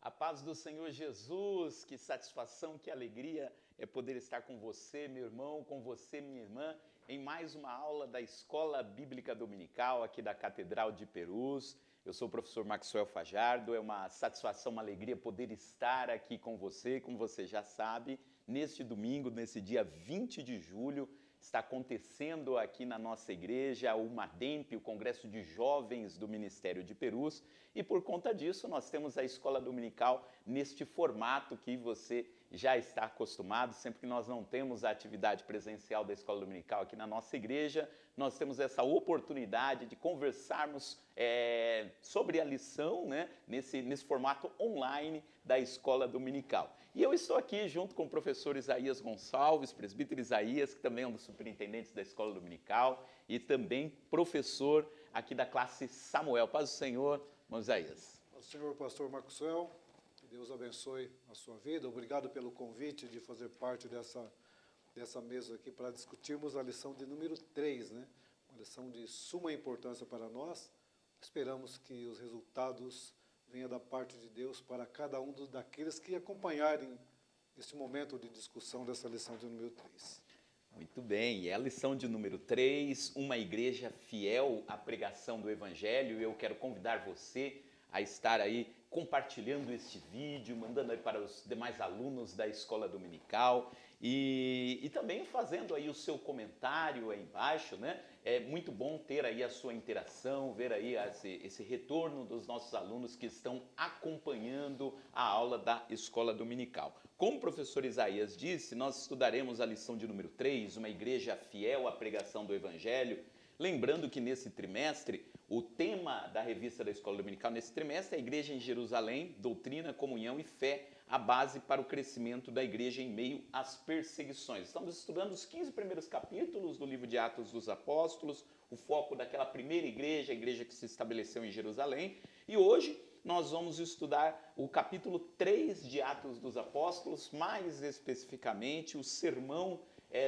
A paz do Senhor Jesus, que satisfação, que alegria é poder estar com você, meu irmão, com você, minha irmã, em mais uma aula da Escola Bíblica Dominical aqui da Catedral de Perus. Eu sou o professor Maxwell Fajardo, é uma satisfação, uma alegria poder estar aqui com você, como você já sabe, neste domingo, nesse dia 20 de julho, está acontecendo aqui na nossa igreja o MADEMP, o Congresso de Jovens do Ministério de Perus, e por conta disso nós temos a Escola Dominical neste formato que você já está acostumado. Sempre que nós não temos a atividade presencial da Escola Dominical aqui na nossa igreja, nós temos essa oportunidade de conversarmos sobre a lição, né, nesse formato online da Escola Dominical. E eu estou aqui junto com o professor Isaías Gonçalves, presbítero Isaías, que também é um dos superintendentes da Escola Dominical e também professor aqui da classe Samuel. Paz do Senhor, irmão Isaías. Paz do Senhor, pastor Maxwell, que Deus abençoe a sua vida. Obrigado pelo convite de fazer parte dessa mesa aqui para discutirmos a lição de número 3, né? Uma lição de suma importância para nós. Esperamos que os resultados venham da parte de Deus para cada um daqueles que acompanharem este momento de discussão dessa lição de número 3. Muito bem, é a lição de número 3, uma igreja fiel à pregação do Evangelho. Eu quero convidar você a estar aí compartilhando este vídeo, mandando aí para os demais alunos da Escola Dominical e também fazendo aí o seu comentário aí embaixo, né? É muito bom ter aí a sua interação, ver aí esse retorno dos nossos alunos que estão acompanhando a aula da Escola Dominical. Como o professor Isaías disse, nós estudaremos a lição de número 3, uma igreja fiel à pregação do Evangelho. Lembrando que nesse trimestre, o tema da revista da Escola Dominical nesse trimestre é a Igreja em Jerusalém, Doutrina, Comunhão e Fé, a base para o crescimento da igreja em meio às perseguições. Estamos estudando os 15 primeiros capítulos do livro de Atos dos Apóstolos, o foco daquela primeira igreja, a igreja que se estabeleceu em Jerusalém, e hoje nós vamos estudar o capítulo 3 de Atos dos Apóstolos, mais especificamente o sermão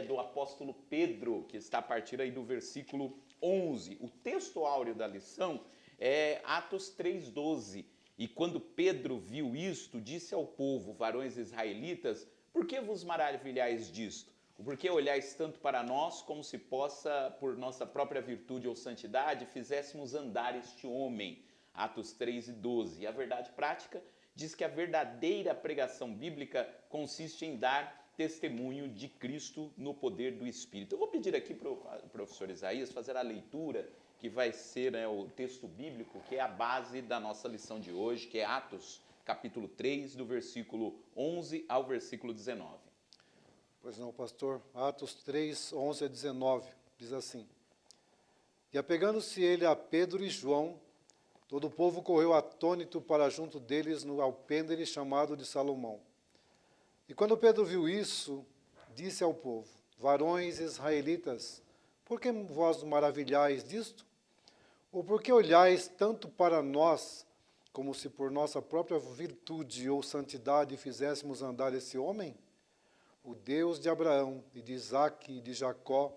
do apóstolo Pedro, que está a partir aí do versículo 11. O texto áureo da lição é Atos 3:12. E quando Pedro viu isto, disse ao povo, varões israelitas, por que vos maravilhais disto? Por que olhais tanto para nós, como se possa, por nossa própria virtude ou santidade, fizéssemos andar este homem? Atos 3:12. E a verdade prática diz que a verdadeira pregação bíblica consiste em dar testemunho de Cristo no poder do Espírito. Eu vou pedir aqui para o professor Isaías fazer a leitura que vai ser, né, o texto bíblico, que é a base da nossa lição de hoje, que é Atos, capítulo 3, do versículo 11 ao versículo 19. Pois não, pastor. Atos 3, 11 a 19, diz assim: E apegando-se ele a Pedro e João, todo o povo correu atônito para junto deles no alpendre chamado de Salomão. E quando Pedro viu isso, disse ao povo, varões israelitas, por que vós maravilhais disto? Ou por que olhais tanto para nós, como se por nossa própria virtude ou santidade fizéssemos andar esse homem? O Deus de Abraão, e de Isaque e de Jacó,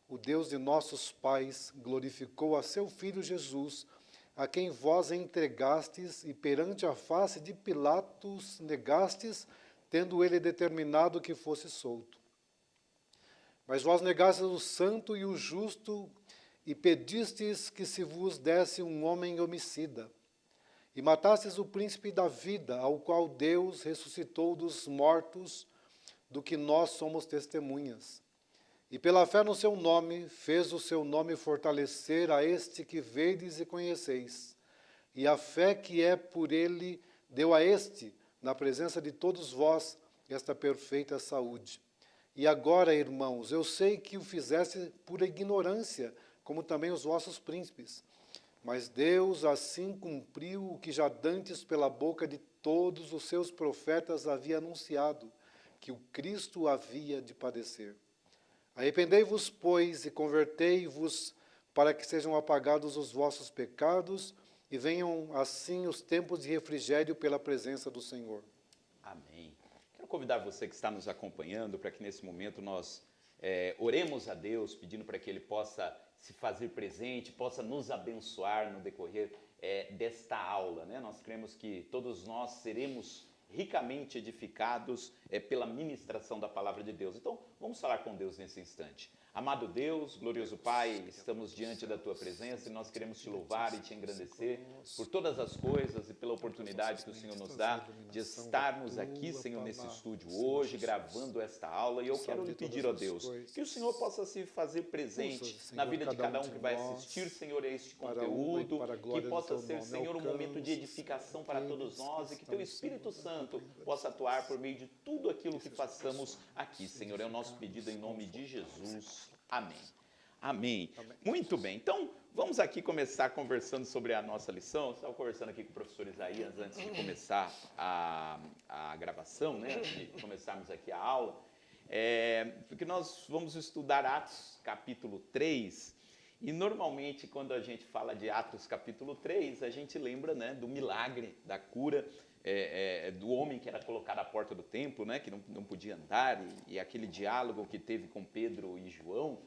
o Deus de nossos pais, glorificou a seu filho Jesus, a quem vós entregastes e perante a face de Pilatos negastes, tendo ele determinado que fosse solto. Mas vós negastes o santo e o justo, e pedistes que se vos desse um homem homicida. E matastes o príncipe da vida, ao qual Deus ressuscitou dos mortos, do que nós somos testemunhas. E pela fé no seu nome, fez o seu nome fortalecer a este que vedes e conheceis. E a fé que é por ele deu a este, na presença de todos vós, esta perfeita saúde. E agora, irmãos, eu sei que o fizeste por ignorância, como também os vossos príncipes. Mas Deus assim cumpriu o que já dantes pela boca de todos os seus profetas havia anunciado, que o Cristo havia de padecer. Arrependei-vos, pois, e convertei-vos, para que sejam apagados os vossos pecados, e venham assim os tempos de refrigério pela presença do Senhor. Amém. Quero convidar você que está nos acompanhando para que nesse momento nós oremos a Deus, pedindo para que Ele possa se fazer presente, possa nos abençoar no decorrer desta aula, né? Nós cremos que todos nós seremos ricamente edificados pela ministração da palavra de Deus. Então, vamos falar com Deus nesse instante. Amado Deus, glorioso Pai, estamos diante da Tua presença e nós queremos Te louvar e Te engrandecer por todas as coisas e pela oportunidade que o Senhor nos dá de estarmos aqui, Senhor, nesse estúdio hoje, gravando esta aula. E eu quero lhe pedir, ó Deus, que o Senhor possa se fazer presente na vida de cada um que vai assistir, Senhor, a este conteúdo, que possa ser, Senhor, um momento de edificação para todos nós e que Teu Espírito Santo possa atuar por meio de tudo aquilo que façamos aqui, Senhor. É o nosso pedido em nome de Jesus. Amém. Amém. Muito bem. Então, vamos aqui começar conversando sobre a nossa lição. Eu estava conversando aqui com o professor Isaías antes de começar a gravação, né? Antes de começarmos aqui a aula. Porque nós vamos estudar Atos capítulo 3. E normalmente, quando a gente fala de Atos capítulo 3, a gente lembra, né, do milagre, da cura do homem que era colocado à porta do templo, né, que não podia andar, e aquele diálogo que teve com Pedro e João.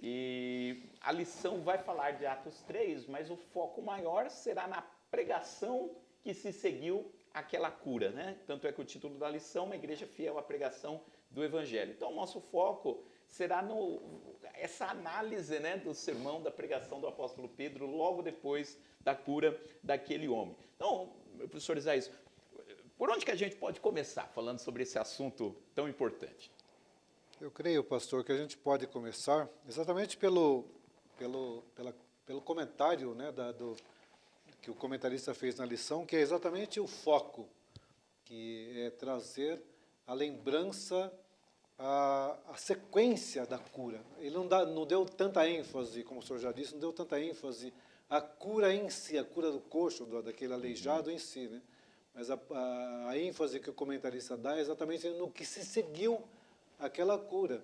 E a lição vai falar de Atos 3, mas o foco maior será na pregação que se seguiu àquela cura, né? Tanto é que o título da lição é Uma Igreja Fiel à Pregação do Evangelho. Então, o nosso foco será essa análise, né, do sermão, da pregação do apóstolo Pedro, logo depois da cura daquele homem. Então, professor Isaías, por onde que a gente pode começar falando sobre esse assunto tão importante? Eu creio, pastor, que a gente pode começar exatamente pelo comentário, né, que o comentarista fez na lição, que é exatamente o foco, que é trazer a lembrança, a sequência da cura. Ele não deu tanta ênfase, como o senhor já disse, não deu tanta ênfase à cura em si, a cura do coxo, daquele aleijado em si, né? Mas a ênfase que o comentarista dá é exatamente no que se seguiu aquela cura.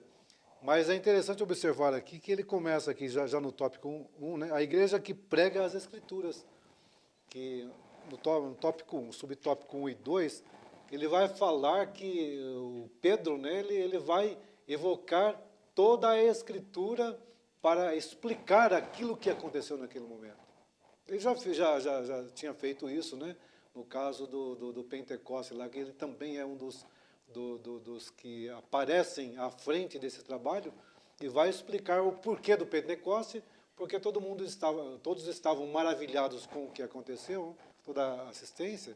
Mas é interessante observar aqui que ele começa aqui já no tópico 1, né? A igreja que prega as Escrituras, que no tópico 1, subtópico 1 e 2, ele vai falar que o Pedro, né, ele vai evocar toda a Escritura para explicar aquilo que aconteceu naquele momento. Ele já tinha feito isso, né? No caso do Pentecostes, lá, que ele também é um dos que aparecem à frente desse trabalho e vai explicar o porquê do Pentecostes, porque todos estavam maravilhados com o que aconteceu, toda a assistência,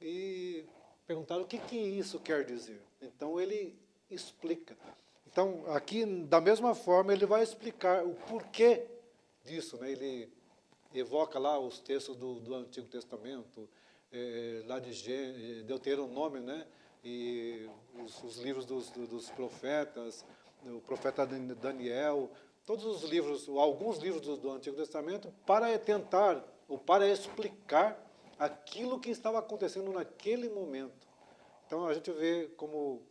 e perguntaram o que isso quer dizer. Então, ele explica. Então, aqui, da mesma forma, ele vai explicar o porquê disso, né? Ele evoca lá os textos do Antigo Testamento, lá de Deuteronômio, né? E os livros dos profetas, o profeta Daniel, todos os livros, alguns livros do Antigo Testamento, para tentar, ou para explicar aquilo que estava acontecendo naquele momento. Então, a gente vê como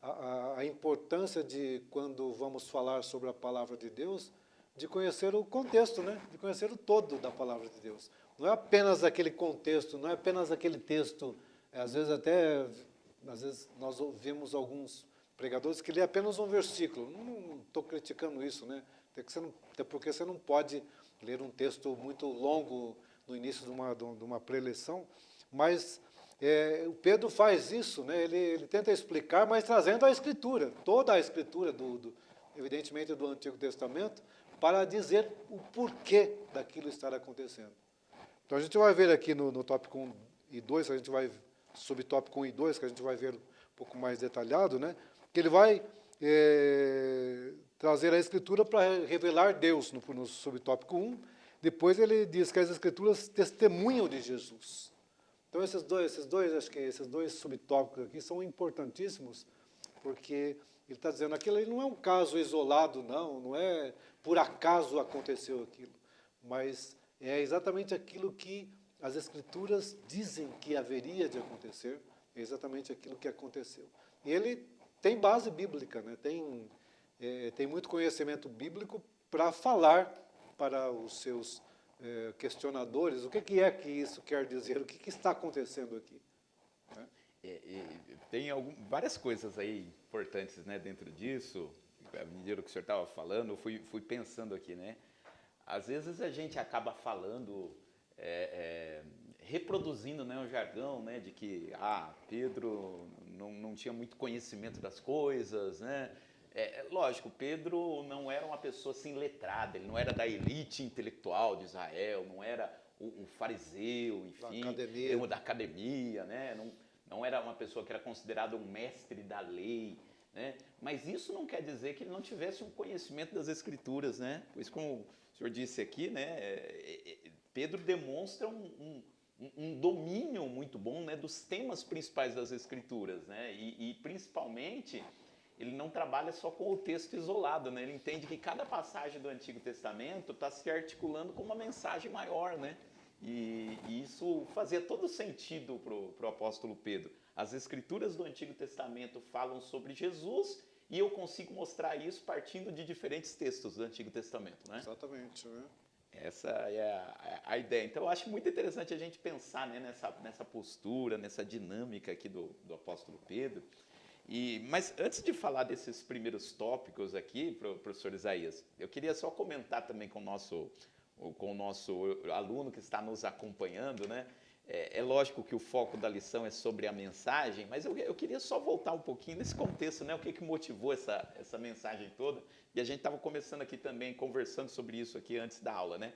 a importância de, quando vamos falar sobre a palavra de Deus, de conhecer o contexto, né? De conhecer o todo da palavra de Deus. Não é apenas aquele contexto, não é apenas aquele texto. Às vezes nós ouvimos alguns pregadores que lê apenas um versículo. Não estou criticando isso, né? Até porque você não pode ler um texto muito longo no início de uma preleção, mas o Pedro faz isso, né? Ele tenta explicar, mas trazendo a Escritura, toda a Escritura, evidentemente do Antigo Testamento, para dizer o porquê daquilo estar acontecendo. Então, a gente vai ver aqui no tópico 1 e 2, subtópico 1 e 2, que a gente vai ver um pouco mais detalhado, né? Que ele vai trazer a Escritura para revelar Deus no subtópico 1. Depois ele diz que as Escrituras testemunham de Jesus. Então, esses dois subtópicos aqui são importantíssimos, porque ele está dizendo que aquilo não é um caso isolado, não é por acaso aconteceu aquilo, mas é exatamente aquilo que as Escrituras dizem que haveria de acontecer, é exatamente aquilo que aconteceu. E ele tem base bíblica, né? Tem muito conhecimento bíblico para falar para os seus questionadores o que isso quer dizer, o que está acontecendo aqui. Né? Tem várias coisas aí importantes, né, dentro disso. À medida que o senhor estava falando, eu fui pensando aqui, né? Às vezes a gente acaba falando reproduzindo, né, o jargão, né, de que Pedro não tinha muito conhecimento das coisas, né? Lógico, Pedro não era uma pessoa assim letrada, ele não era da elite intelectual de Israel, não era um fariseu, enfim, da academia, né? Não era uma pessoa que era considerada um mestre da lei, né? Mas isso não quer dizer que ele não tivesse um conhecimento das Escrituras, né? Pois como o senhor disse aqui, né, Pedro demonstra um domínio muito bom, né, dos temas principais das Escrituras, né? E principalmente ele não trabalha só com o texto isolado, né? Ele entende que cada passagem do Antigo Testamento está se articulando com uma mensagem maior, né? E isso fazia todo sentido para o apóstolo Pedro. As Escrituras do Antigo Testamento falam sobre Jesus e eu consigo mostrar isso partindo de diferentes textos do Antigo Testamento, né? Exatamente, né? Essa é a ideia. Então, eu acho muito interessante a gente pensar, né, nessa postura, nessa dinâmica aqui do apóstolo Pedro. Mas antes de falar desses primeiros tópicos aqui, professor Isaías, eu queria só comentar também com o nosso aluno que está nos acompanhando, né? É lógico que o foco da lição é sobre a mensagem, mas eu queria só voltar um pouquinho nesse contexto, né? O que motivou essa mensagem toda. E a gente estava começando aqui também, conversando sobre isso aqui antes da aula, né?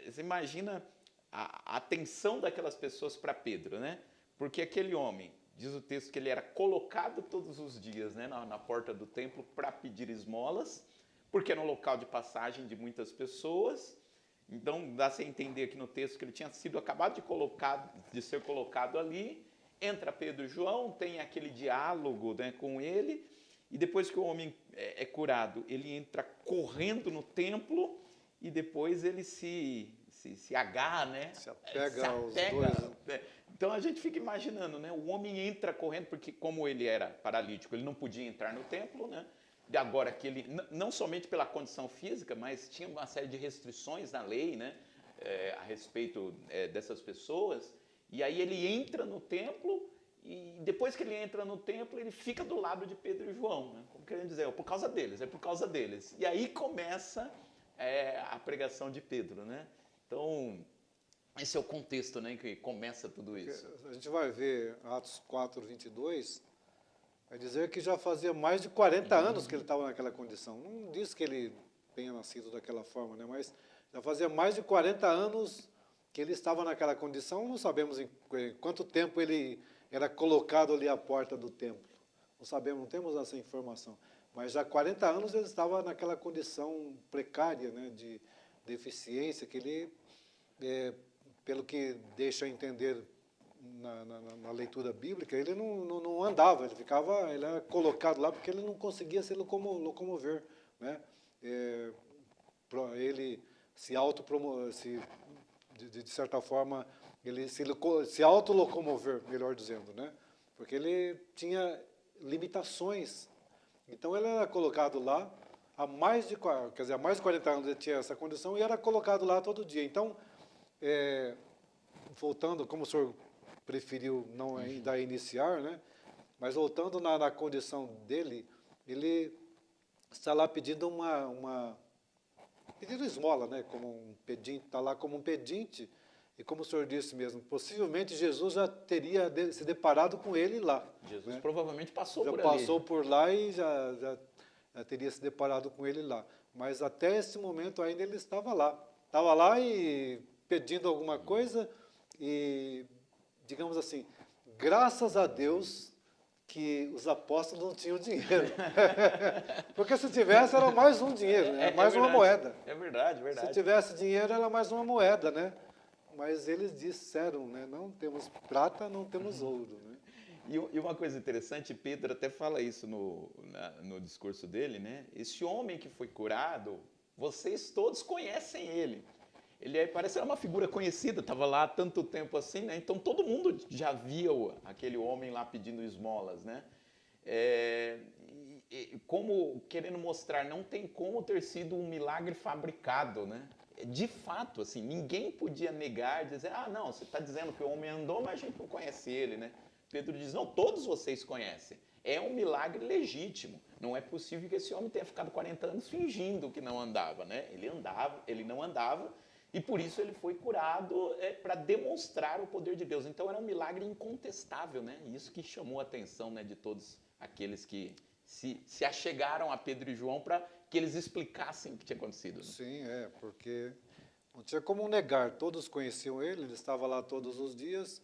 Você imagina a atenção daquelas pessoas para Pedro, né? Porque aquele homem, diz o texto que ele era colocado todos os dias, né, na porta do templo para pedir esmolas, porque era um local de passagem de muitas pessoas. Então, dá-se a entender aqui no texto que ele tinha sido acabado de ser colocado ali. Entra Pedro e João, tem aquele diálogo, né, com ele, e depois que o homem é curado, ele entra correndo no templo e depois ele se agarra, né? Se apega aos dois. Né? Então a gente fica imaginando, né? O homem entra correndo, porque como ele era paralítico, ele não podia entrar no templo, né? E agora que ele, não somente pela condição física, mas tinha uma série de restrições na lei, né? A respeito dessas pessoas. E aí ele entra no templo e depois que ele entra no templo, ele fica do lado de Pedro e João, né? Como querendo dizer, por causa deles. E aí começa a pregação de Pedro, né? Então, esse é o contexto, né, que começa tudo isso. A gente vai ver Atos 4, 22, vai dizer que já fazia mais de 40 anos que ele estava naquela condição. Não diz que ele tenha nascido daquela forma, né, mas já fazia mais de 40 anos que ele estava naquela condição. Não sabemos em quanto tempo ele era colocado ali à porta do templo. Não sabemos, não temos essa informação. Mas já há 40 anos ele estava naquela condição precária, né, de deficiência, que ele, pelo que deixa entender na leitura bíblica, ele não andava, ele era colocado lá porque ele não conseguia se locomover, né? Ele se de certa forma, ele se autolocomover, melhor dizendo, né? Porque ele tinha limitações. Então ele era colocado lá há mais de 40 anos ele tinha essa condição e era colocado lá todo dia. Então, voltando, como o senhor preferiu não ainda iniciar, né? Mas voltando na condição dele, ele está lá pedindo pedindo esmola, né? Como um pedinte, está lá como um pedinte. E como o senhor disse mesmo, possivelmente Jesus já teria se deparado com ele lá. Jesus, né? provavelmente passou por ali. Já passou por lá e já teria se deparado com ele lá. Mas até esse momento ainda ele estava lá. Estava lá e pedindo alguma coisa e, digamos assim, graças a Deus que os apóstolos não tinham dinheiro. Porque se tivesse era mais um dinheiro, né? Mais uma moeda. É verdade. Se tivesse dinheiro era mais uma moeda, né? Mas eles disseram, né? Não temos prata, não temos ouro, né? E uma coisa interessante, Pedro até fala isso no discurso dele, né? Esse homem que foi curado, vocês todos conhecem ele. Ele parece uma figura conhecida, estava lá há tanto tempo assim, né? Então todo mundo já via aquele homem lá pedindo esmolas, né? Como querendo mostrar, não tem como ter sido um milagre fabricado, né? De fato, assim, ninguém podia negar, dizer, não, você está dizendo que o homem andou, mas a gente não conhece ele, né? Pedro diz, não, todos vocês conhecem. É um milagre legítimo. Não é possível que esse homem tenha ficado 40 anos fingindo que não andava, né? Ele não andava, E por isso ele foi curado para demonstrar o poder de Deus. Então era um milagre incontestável, né? E isso que chamou a atenção, né, de todos aqueles que se achegaram a Pedro e João para que eles explicassem o que tinha acontecido. Né? Sim, porque não tinha como negar. Todos conheciam ele estava lá todos os dias.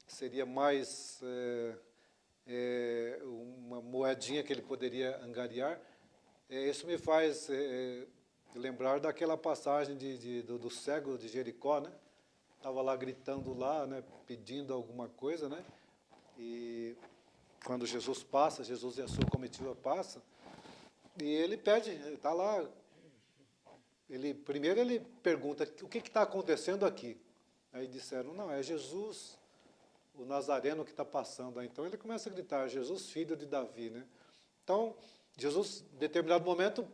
Seria mais uma moedinha que ele poderia angariar. Isso me faz lembrar daquela passagem do cego de Jericó, né? Estava lá gritando lá, né? Pedindo alguma coisa, né? E quando Jesus passa, Jesus e a sua comitiva passa, e ele pede, está lá, primeiro ele pergunta, o que está acontecendo aqui? Aí disseram, não, é Jesus, o Nazareno que está passando. Aí, então ele começa a gritar, Jesus, filho de Davi, né? Então, Jesus, em determinado momento,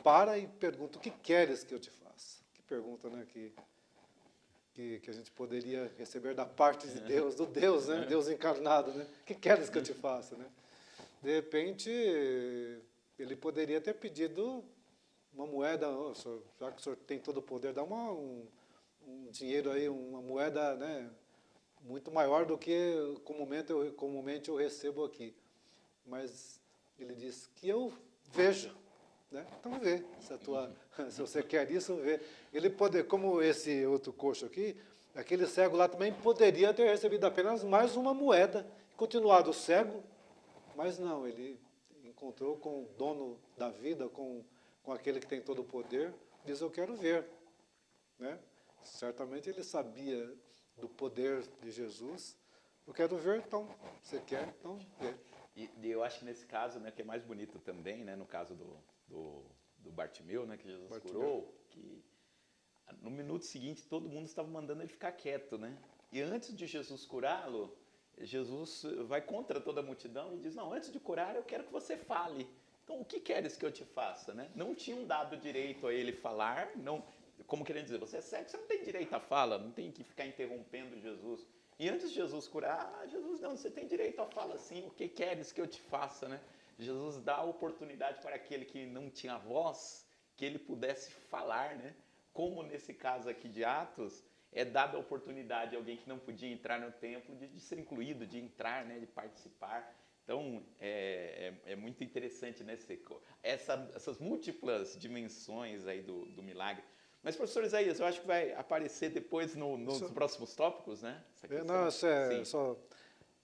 para e pergunta, o que queres que eu te faça? Que pergunta, né, que a gente poderia receber da parte de Deus, do Deus, né, Deus encarnado, né? O que queres que eu te faça, né? De repente, ele poderia ter pedido uma moeda, já que o senhor tem todo o poder, dá um dinheiro aí, uma moeda, né, muito maior do que comumente eu recebo aqui. Mas ele diz que eu veja, né? Então vê, se você quer isso, vê. Ele como esse outro coxo aqui, aquele cego lá também poderia ter recebido apenas mais uma moeda, continuado cego, mas não, ele encontrou com o dono da vida, com aquele que tem todo o poder, diz, eu quero ver, né? Certamente ele sabia do poder de Jesus. Eu quero ver, então, você quer, então vê. E eu acho que nesse caso, né, que é mais bonito também, né, no caso do Bartimeu, né, que Jesus curou, que no minuto seguinte todo mundo estava mandando ele ficar quieto, né? E antes de Jesus curá-lo, Jesus vai contra toda a multidão e diz, não, antes de curar eu quero que você fale. Então, o que queres que eu te faça, né? Não tinham dado direito a ele falar, não, como querendo dizer, você é cego, você não tem direito à fala, não tem que ficar interrompendo Jesus. E antes de Jesus curar, Jesus, não, você tem direito à fala sim, o que queres que eu te faça, né? Jesus dá a oportunidade para aquele que não tinha voz, que ele pudesse falar, né? Como nesse caso aqui de Atos, é dada a oportunidade a alguém que não podia entrar no templo de ser incluído, de entrar, né? De participar. Então, é muito interessante, né? Essas múltiplas dimensões aí do milagre. Mas, professor Isaías, eu acho que vai aparecer depois nos próximos tópicos, né?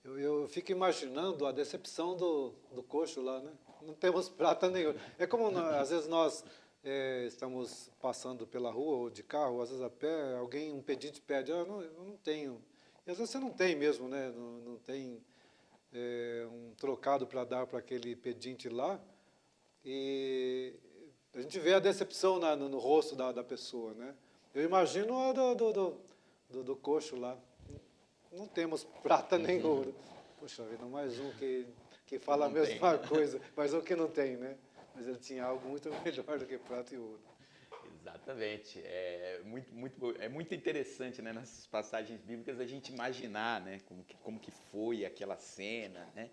Eu fico imaginando a decepção do coxo lá, né? Não temos prata nenhuma. É como, às vezes, nós estamos passando pela rua, ou de carro, ou às vezes a pé, um pedinte pede, eu não tenho. E às vezes você não tem mesmo, né? Não tem um trocado para dar para aquele pedinte lá. E a gente vê a decepção no rosto da pessoa, né? Eu imagino a do coxo lá. Não temos prata nem ouro. Poxa vida, mais um que fala a mesma coisa, mas um que não tem, né? Mas ele tinha algo muito melhor do que prata e ouro. Exatamente. É muito interessante, né, nessas passagens bíblicas a gente imaginar, né, como que foi aquela cena, né?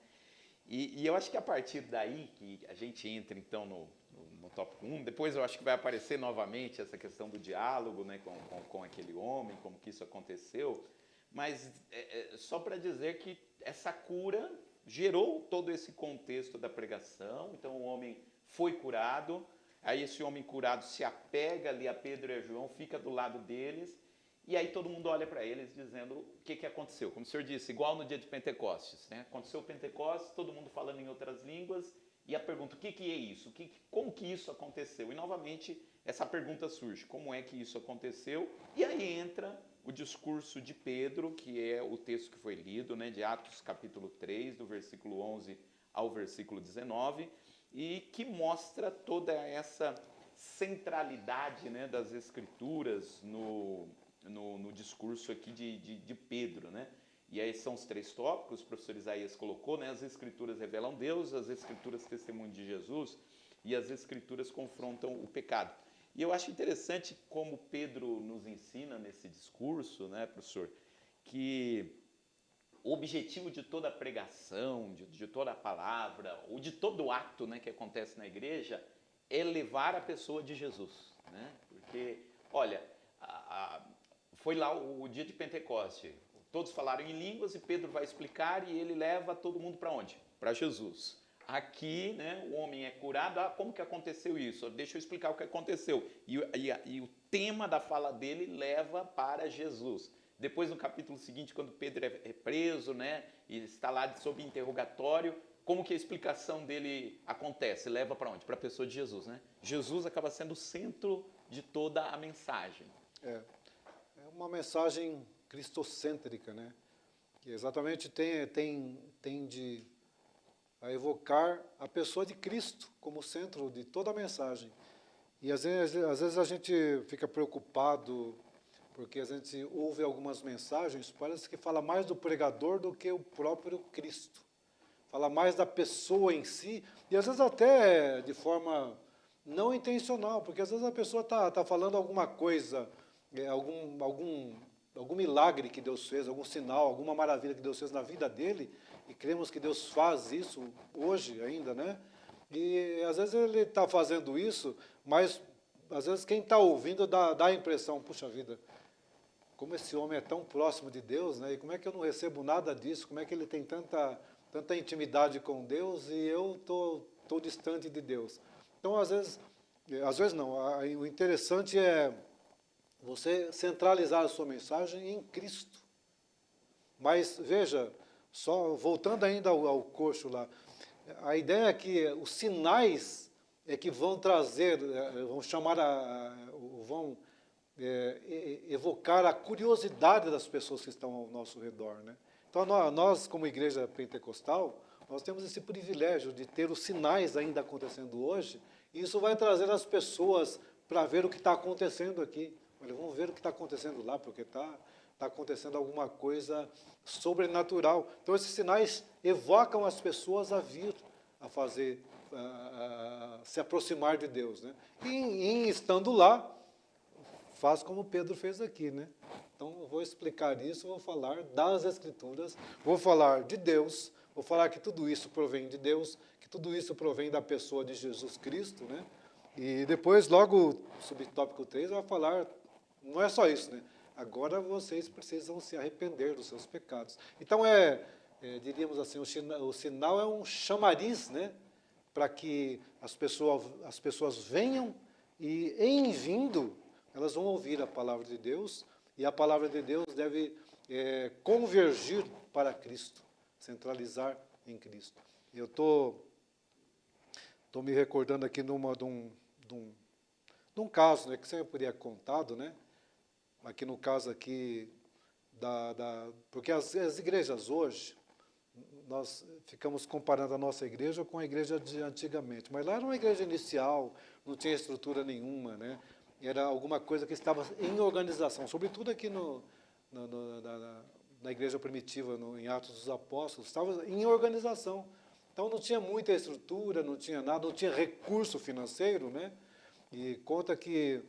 E eu acho que a partir daí que a gente entra então no tópico 1, depois eu acho que vai aparecer novamente essa questão do diálogo, né, com aquele homem, como que isso aconteceu, mas só para dizer que essa cura gerou todo esse contexto da pregação, então o homem foi curado, aí esse homem curado se apega ali a Pedro e a João, fica do lado deles, e aí todo mundo olha para eles dizendo o que aconteceu. Como o senhor disse, igual no dia de Pentecostes, né? Aconteceu o Pentecostes, todo mundo falando em outras línguas, e a pergunta, o que é isso? Como que isso aconteceu? E novamente essa pergunta surge, como é que isso aconteceu? E aí entra o discurso de Pedro, que é o texto que foi lido, né, de Atos capítulo 3, do versículo 11 ao versículo 19, e que mostra toda essa centralidade, né, das Escrituras no discurso aqui de Pedro, né? E aí são os 3 tópicos, o professor Isaías colocou, né? As Escrituras revelam Deus, as Escrituras testemunham de Jesus e as Escrituras confrontam o pecado. E eu acho interessante como Pedro nos ensina nesse discurso, né, professor, que o objetivo de toda a pregação, de toda a palavra, ou de todo ato, né, que acontece na igreja, é levar a pessoa de Jesus, né? Porque, olha, foi lá o dia de Pentecoste. Todos falaram em línguas e Pedro vai explicar e ele leva todo mundo para onde? Para Jesus. Aqui, né, o homem é curado. Como que aconteceu isso? Deixa eu explicar o que aconteceu. E o tema da fala dele leva para Jesus. Depois, no capítulo seguinte, quando Pedro é preso, né, e está lá sob interrogatório, como que a explicação dele acontece? Leva para onde? Para a pessoa de Jesus, né? Jesus acaba sendo o centro de toda a mensagem. É uma mensagem cristocêntrica, né? Que exatamente tende a evocar a pessoa de Cristo como centro de toda a mensagem. E às vezes a gente fica preocupado porque a gente ouve algumas mensagens, parece que fala mais do pregador do que o próprio Cristo. Fala mais da pessoa em si, e às vezes até de forma não intencional, porque às vezes a pessoa está falando alguma coisa, algum milagre que Deus fez, algum sinal, alguma maravilha que Deus fez na vida dele, e cremos que Deus faz isso hoje ainda, né? E às vezes ele está fazendo isso, mas às vezes quem está ouvindo dá a impressão, puxa vida, como esse homem é tão próximo de Deus, né? E como é que eu não recebo nada disso? Como é que ele tem tanta intimidade com Deus e eu tô distante de Deus? Então, às vezes não. O interessante é você centralizar a sua mensagem em Cristo. Mas, veja, só voltando ainda ao coxo lá, a ideia é que os sinais é que vão trazer, vão chamar, vão evocar a curiosidade das pessoas que estão ao nosso redor, né? Então, nós, como igreja pentecostal, nós temos esse privilégio de ter os sinais ainda acontecendo hoje, e isso vai trazer as pessoas para ver o que está acontecendo aqui. Olha, vamos ver o que está acontecendo lá, porque está acontecendo alguma coisa sobrenatural. Então, esses sinais evocam as pessoas a vir a fazer, se aproximar de Deus, né? E estando lá, faz como Pedro fez aqui, né? Então, eu vou explicar isso, vou falar das Escrituras, vou falar de Deus, vou falar que tudo isso provém de Deus, que tudo isso provém da pessoa de Jesus Cristo, né? E depois, logo, subtópico 3, vai falar, não é só isso, né? Agora vocês precisam se arrepender dos seus pecados. Então, diríamos assim, o sinal é um chamariz, né? Para que as pessoas venham e, em vindo, elas vão ouvir a palavra de Deus, e a palavra de Deus deve convergir para Cristo, centralizar em Cristo. Eu estou me recordando aqui de um caso, né, que você poderia contado, né? Aqui no caso aqui porque as igrejas hoje, nós ficamos comparando a nossa igreja com a igreja de antigamente, mas lá era uma igreja inicial, não tinha estrutura nenhuma, né? Era alguma coisa que estava em organização, sobretudo aqui na igreja primitiva, em Atos dos Apóstolos, estava em organização. Então, não tinha muita estrutura, não tinha nada, não tinha recurso financeiro, né? E conta que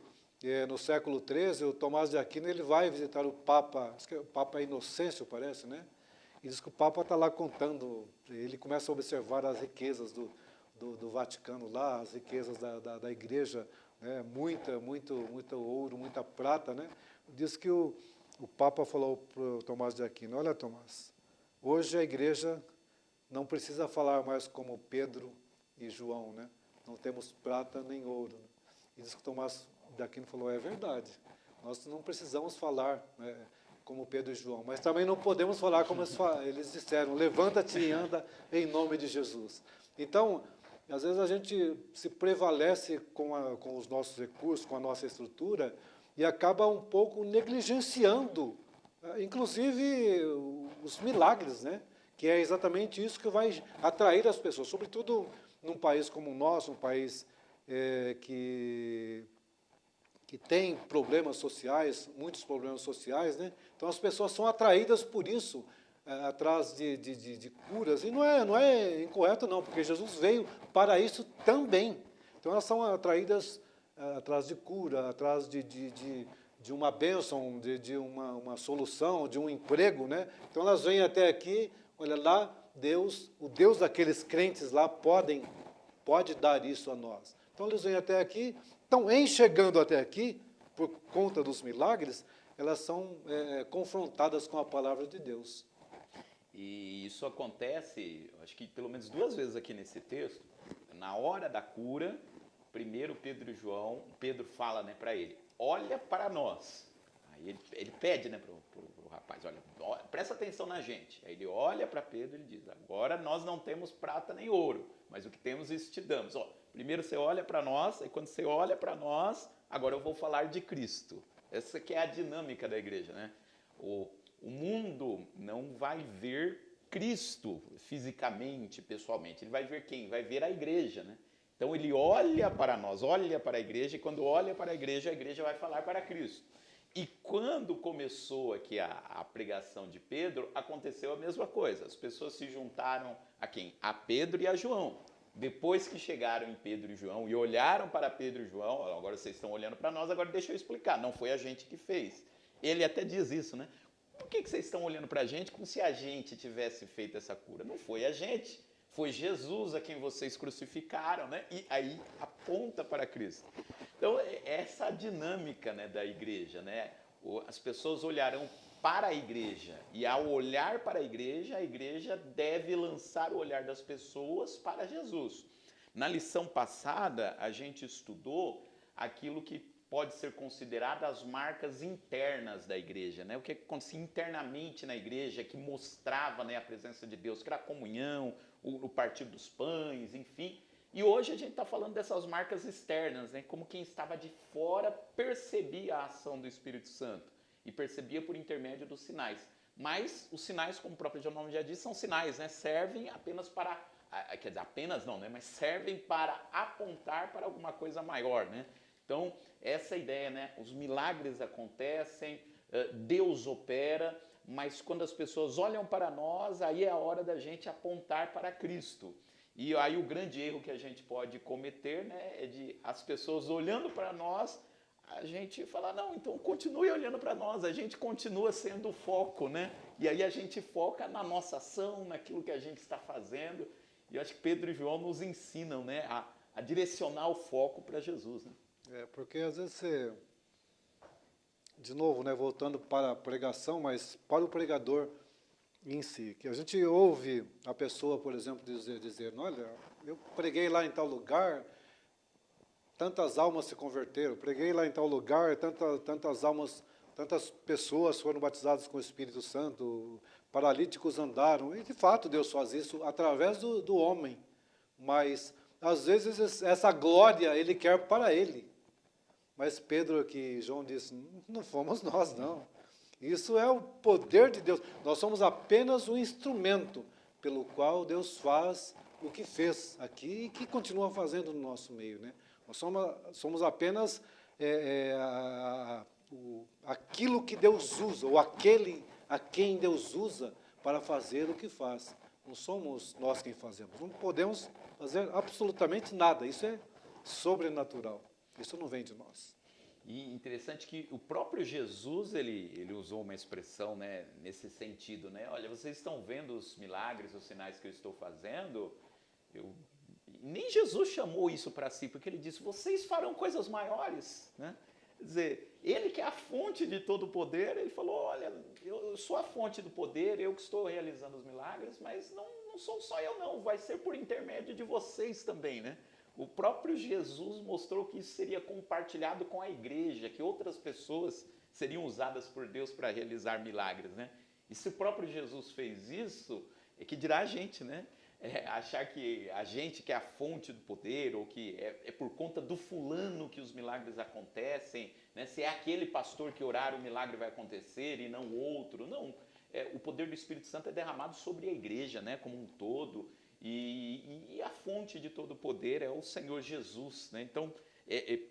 no século XIII, o Tomás de Aquino ele vai visitar o Papa, acho que é o Papa Inocêncio, parece, né? E diz que o Papa está lá contando, ele começa a observar as riquezas do Vaticano lá, as riquezas da igreja, né? Muito ouro, muita prata, né? Diz que o Papa falou para o Tomás de Aquino, olha, Tomás, hoje a igreja não precisa falar mais como Pedro e João, né? Não temos prata nem ouro. E diz que o Tomás de Aquino falou, é verdade, nós não precisamos falar, né, como Pedro e João, mas também não podemos falar como eles disseram, levanta-te e anda em nome de Jesus. Então, às vezes a gente se prevalece com os nossos recursos, com a nossa estrutura, e acaba um pouco negligenciando, inclusive, os milagres, né? Que é exatamente isso que vai atrair as pessoas, sobretudo num país como o nosso, um país que tem problemas sociais, muitos problemas sociais, né? Então as pessoas são atraídas por isso, atrás de curas, e não é incorreto não, porque Jesus veio para isso também. Então elas são atraídas atrás de cura, atrás de uma bênção, de uma solução, de um emprego, né? Então elas vêm até aqui, olha lá, Deus, o Deus daqueles crentes lá pode dar isso a nós. Então eles vêm até aqui, então em chegando até aqui, por conta dos milagres, elas são confrontadas com a palavra de Deus. E isso acontece, acho que pelo menos 2 vezes aqui nesse texto. Na hora da cura, primeiro Pedro fala, né, para ele, olha para nós. Aí ele pede, né, pro rapaz, olha, presta atenção na gente. Aí ele olha para Pedro e ele diz, agora nós não temos prata nem ouro, mas o que temos isso te damos. Primeiro você olha para nós, e quando você olha para nós, agora eu vou falar de Cristo. Essa que é a dinâmica da igreja, né? O mundo não vai ver Cristo fisicamente, pessoalmente. Ele vai ver quem? Vai ver a igreja, né? Então ele olha para nós, olha para a igreja, e quando olha para a igreja vai falar para Cristo. E quando começou aqui a pregação de Pedro, aconteceu a mesma coisa. As pessoas se juntaram a quem? A Pedro e a João. Depois que chegaram em Pedro e João e olharam para Pedro e João, agora vocês estão olhando para nós, agora deixa eu explicar, não foi a gente que fez. Ele até diz isso, né? Por que vocês estão olhando para a gente como se a gente tivesse feito essa cura? Não foi a gente, foi Jesus a quem vocês crucificaram, né? E aí aponta para Cristo. Então, essa é a dinâmica, né, da igreja, né? As pessoas olharão para a igreja, e ao olhar para a igreja deve lançar o olhar das pessoas para Jesus. Na lição passada, a gente estudou aquilo que pode ser considerado as marcas internas da igreja, né? O que acontecia internamente na igreja, que mostrava, né, a presença de Deus, que era a comunhão, o partir dos pães, enfim. E hoje a gente está falando dessas marcas externas, né? Como quem estava de fora percebia a ação do Espírito Santo e percebia por intermédio dos sinais. Mas os sinais, como o próprio João já disse, são sinais, né? Servem apenas para, quer dizer, apenas não, né? Mas servem para apontar para alguma coisa maior, né? Então, essa ideia, né? Os milagres acontecem, Deus opera, mas quando as pessoas olham para nós, aí é a hora da gente apontar para Cristo. E aí o grande erro que a gente pode cometer, né, é de as pessoas olhando para nós, a gente falar, não, então continue olhando para nós, a gente continua sendo o foco, né? E aí a gente foca na nossa ação, naquilo que a gente está fazendo. E eu acho que Pedro e João nos ensinam, né, a direcionar o foco para Jesus, né? Porque às vezes você, de novo, né, voltando para a pregação, mas para o pregador em si, que a gente ouve a pessoa, por exemplo, dizer, olha, eu preguei lá em tal lugar, tantas almas se converteram, preguei lá em tal lugar, tantas almas, tantas pessoas foram batizadas com o Espírito Santo, paralíticos andaram, e de fato Deus faz isso através do homem, mas às vezes essa glória Ele quer para Ele. Mas Pedro aqui, João disse, não fomos nós, não. Isso é o poder de Deus. Nós somos apenas um instrumento pelo qual Deus faz o que fez aqui e que continua fazendo no nosso meio, né? Nós somos apenas aquilo que Deus usa, ou aquele a quem Deus usa para fazer o que faz. Não somos nós quem fazemos. Não podemos fazer absolutamente nada. Isso é sobrenatural. Isso não vem de nós. E interessante que o próprio Jesus, ele usou uma expressão, né, nesse sentido, né? Olha, vocês estão vendo os milagres, os sinais que eu estou fazendo? Nem Jesus chamou isso para si, porque ele disse, vocês farão coisas maiores, né? Quer dizer, ele que é a fonte de todo o poder, ele falou, olha, eu sou a fonte do poder, eu que estou realizando os milagres, mas não sou só eu não, vai ser por intermédio de vocês também, né? O próprio Jesus mostrou que isso seria compartilhado com a igreja, que outras pessoas seriam usadas por Deus para realizar milagres, né? E se o próprio Jesus fez isso, é que dirá a gente, né? Achar que a gente que é a fonte do poder, ou que é por conta do fulano que os milagres acontecem, né? Se é aquele pastor que orar, o milagre vai acontecer e não o outro. Não, o poder do Espírito Santo é derramado sobre a igreja, né, como um todo. E a fonte de todo o poder é o Senhor Jesus, né? Então,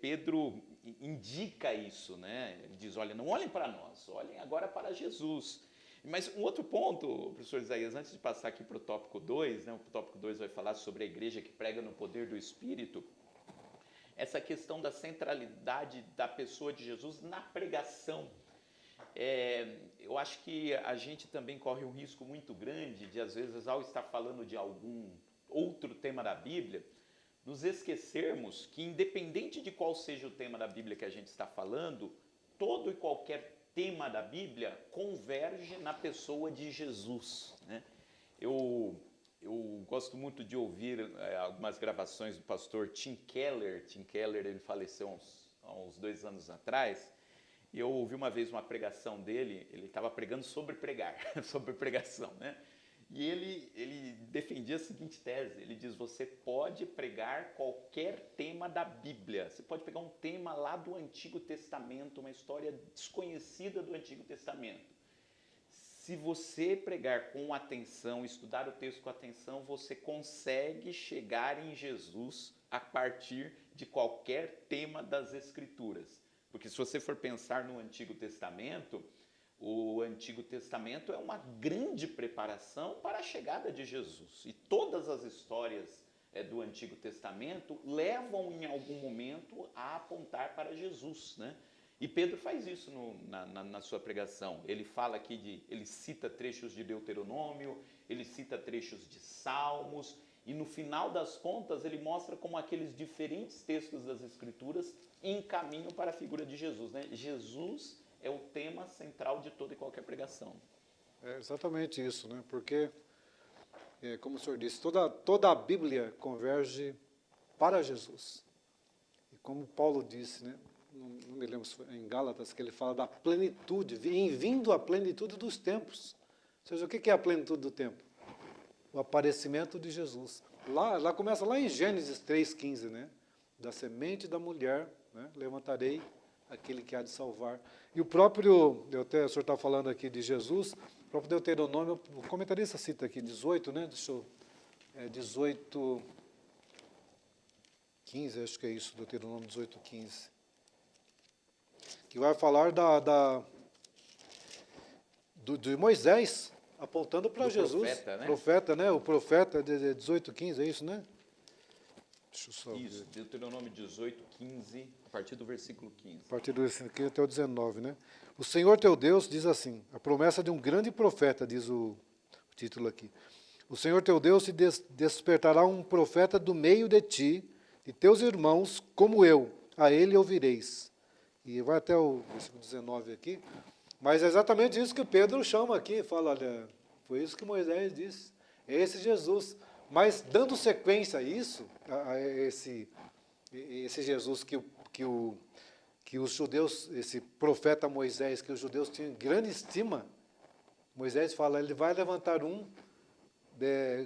Pedro indica isso, né? Ele diz, olha, não olhem para nós, olhem agora para Jesus. Mas um outro ponto, professor Isaías, antes de passar aqui para o tópico 2, né? O tópico 2 vai falar sobre a igreja que prega no poder do Espírito, essa questão da centralidade da pessoa de Jesus na pregação. Eu acho que a gente também corre um risco muito grande de, às vezes, ao estar falando de algum outro tema da Bíblia, nos esquecermos que, independente de qual seja o tema da Bíblia que a gente está falando, todo e qualquer tema da Bíblia converge na pessoa de Jesus, né? Eu gosto muito de ouvir algumas gravações do pastor Tim Keller. Tim Keller, ele faleceu há uns 2 anos atrás, e eu ouvi uma vez uma pregação dele. Ele estava pregando sobre pregar, sobre pregação, né? E ele defendia a seguinte tese: ele diz, você pode pregar qualquer tema da Bíblia, você pode pegar um tema lá do Antigo Testamento, uma história desconhecida do Antigo Testamento. Se você pregar com atenção, estudar o texto com atenção, você consegue chegar em Jesus a partir de qualquer tema das Escrituras. Porque se você for pensar no Antigo Testamento, o Antigo Testamento é uma grande preparação para a chegada de Jesus. E todas as histórias do Antigo Testamento levam em algum momento a apontar para Jesus, né? E Pedro faz isso na sua pregação. Ele fala aqui ele cita trechos de Deuteronômio, ele cita trechos de Salmos, e no final das contas ele mostra como aqueles diferentes textos das Escrituras encaminham para a figura de Jesus, né? Jesus é o tema central de toda e qualquer pregação. É exatamente isso, né? Porque, como o senhor disse, toda a Bíblia converge para Jesus. E como Paulo disse, né? Não me lembro se foi em Gálatas, que ele fala da plenitude, em vindo a plenitude dos tempos. Ou seja, o que é a plenitude do tempo? O aparecimento de Jesus. Lá começa lá em Gênesis 3,15, né? Da semente da mulher, né? Levantarei aquele que há de salvar. E o próprio, o senhor está falando aqui de Jesus, o próprio Deuteronômio, o comentarista cita aqui 18, né? 18, 15, acho que é isso, Deuteronômio 18, 15. Que vai falar de Moisés, apontando para Jesus. Profeta, né? Profeta, né? O profeta de 18, 15, é isso, né? Deixa eu só isso, ver. Deuteronômio 18, 15, a partir do versículo 15. A partir do versículo 15 até o 19, né? O Senhor teu Deus diz assim, a promessa de um grande profeta, diz o título aqui. O Senhor teu Deus te despertará um profeta do meio de ti, de teus irmãos, como eu, a ele ouvireis. E vai até o versículo 19 aqui. Mas é exatamente isso que Pedro chama aqui, fala, olha, foi isso que Moisés disse, é esse Jesus. Mas dando sequência a isso, a esse Jesus que os judeus, esse profeta Moisés, que os judeus tinham grande estima, Moisés fala, ele vai levantar um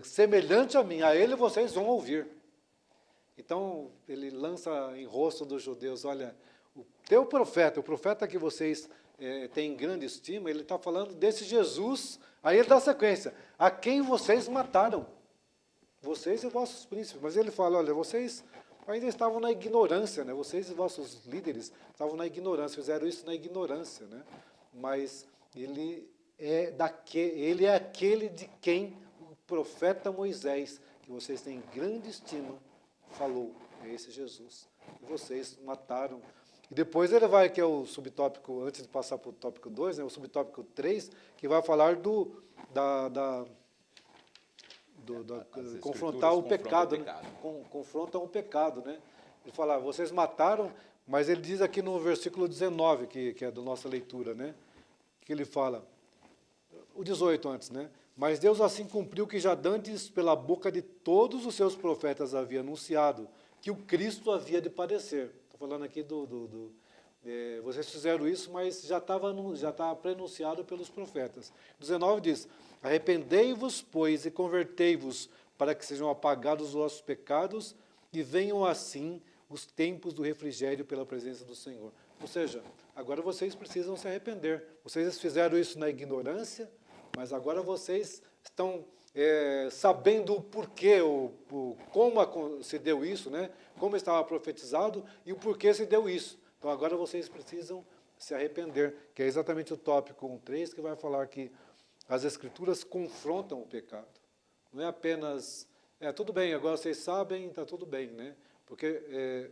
semelhante a mim, a ele vocês vão ouvir. Então, ele lança em rosto dos judeus, olha, o teu profeta, o profeta que vocês têm grande estima, ele está falando desse Jesus, aí ele dá sequência, a quem vocês mataram, vocês e vossos príncipes. Mas ele fala, olha, vocês ainda estavam na ignorância, né? Vocês e vossos líderes estavam na ignorância, fizeram isso na ignorância, né? Mas ele é aquele de quem o profeta Moisés, que vocês têm grande estima, falou, é esse Jesus. E vocês mataram. E depois ele vai, que é o subtópico, antes de passar para o tópico 2, né, o subtópico 3, que vai falar confrontar o pecado, né? Confrontam o pecado, né? Ele fala, vocês mataram, mas ele diz aqui no versículo 19, que é da nossa leitura, né? Que ele fala, o 18 antes, né? Mas Deus assim cumpriu que já dantes pela boca de todos os seus profetas havia anunciado que o Cristo havia de padecer. Estou falando aqui vocês fizeram isso, mas já estava prenunciado pelos profetas. 19 diz, arrependei-vos, pois, e convertei-vos, para que sejam apagados os vossos pecados, e venham assim os tempos do refrigério pela presença do Senhor. Ou seja, agora vocês precisam se arrepender. Vocês fizeram isso na ignorância, mas agora vocês estão sabendo o porquê, como se deu isso, né? Como estava profetizado e o porquê se deu isso. Então agora vocês precisam se arrepender, que é exatamente o tópico 1.3, que vai falar que as Escrituras confrontam o pecado. Não é apenas, tudo bem, agora vocês sabem, está tudo bem, né? Porque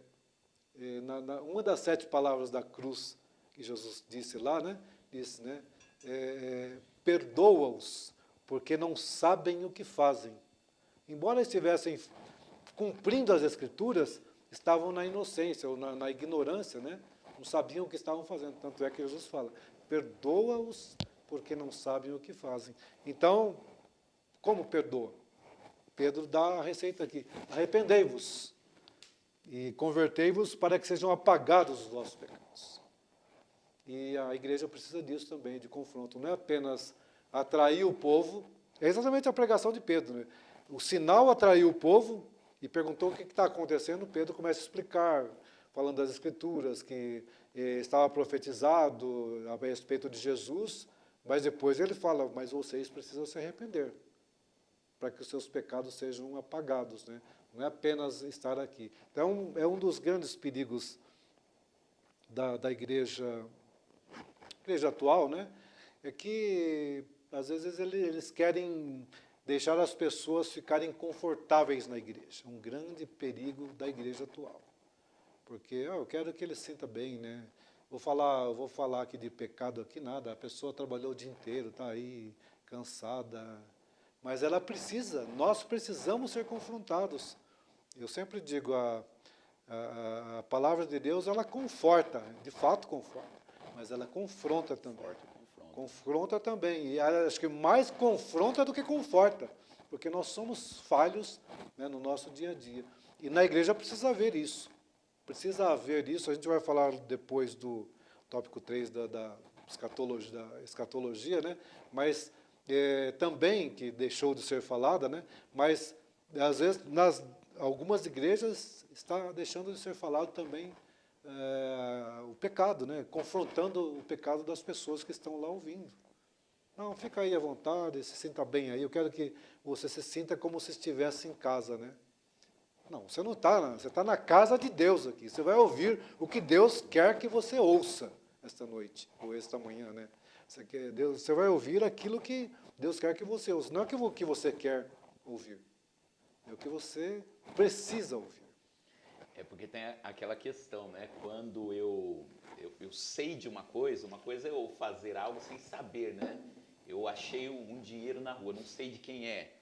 uma das 7 palavras da cruz que Jesus disse lá, né? Disse, né? Perdoa-os, porque não sabem o que fazem. Embora estivessem cumprindo as Escrituras, estavam na inocência, ou na ignorância, né? Não sabiam o que estavam fazendo. Tanto é que Jesus fala, perdoa-os porque não sabem o que fazem. Então, como perdoa? Pedro dá a receita aqui, arrependei-vos e convertei-vos para que sejam apagados os vossos pecados. E a igreja precisa disso também, de confronto. Não é apenas atrair o povo, é exatamente a pregação de Pedro, né? O sinal atraiu o povo e perguntou o que está acontecendo. Pedro começa a explicar, falando das Escrituras, que estava profetizado a respeito de Jesus, mas depois ele fala, mas vocês precisam se arrepender, para que os seus pecados sejam apagados, né? Não é apenas estar aqui. Então, é um dos grandes perigos da igreja atual, né? É que, às vezes, eles querem deixar as pessoas ficarem confortáveis na igreja. Um grande perigo da igreja atual. Porque eu quero que ele se sinta bem, né? Vou falar aqui de pecado aqui, nada. A pessoa trabalhou o dia inteiro, está aí cansada. Mas ela nós precisamos ser confrontados. Eu sempre digo, a palavra de Deus, ela conforta, de fato conforta, mas ela confronta também. Confronta também, e acho que mais confronta do que conforta, porque nós somos falhos, né, no nosso dia a dia. E na igreja precisa haver isso. A gente vai falar depois do tópico 3 da escatologia, né, mas também, que deixou de ser falada, né, mas às vezes algumas igrejas está deixando de ser falado também o pecado, né? Confrontando o pecado das pessoas que estão lá ouvindo. Não, fica aí à vontade, se sinta bem aí. Eu quero que você se sinta como se estivesse em casa, né? Não, você não está, você está na casa de Deus aqui. Você vai ouvir o que Deus quer que você ouça esta noite, ou esta manhã, né? Você vai ouvir aquilo que Deus quer que você ouça. Não é o que você quer ouvir, é o que você precisa ouvir. É porque tem aquela questão, né? Quando eu sei de uma coisa é eu fazer algo sem saber, né? Eu achei um dinheiro na rua, não sei de quem é.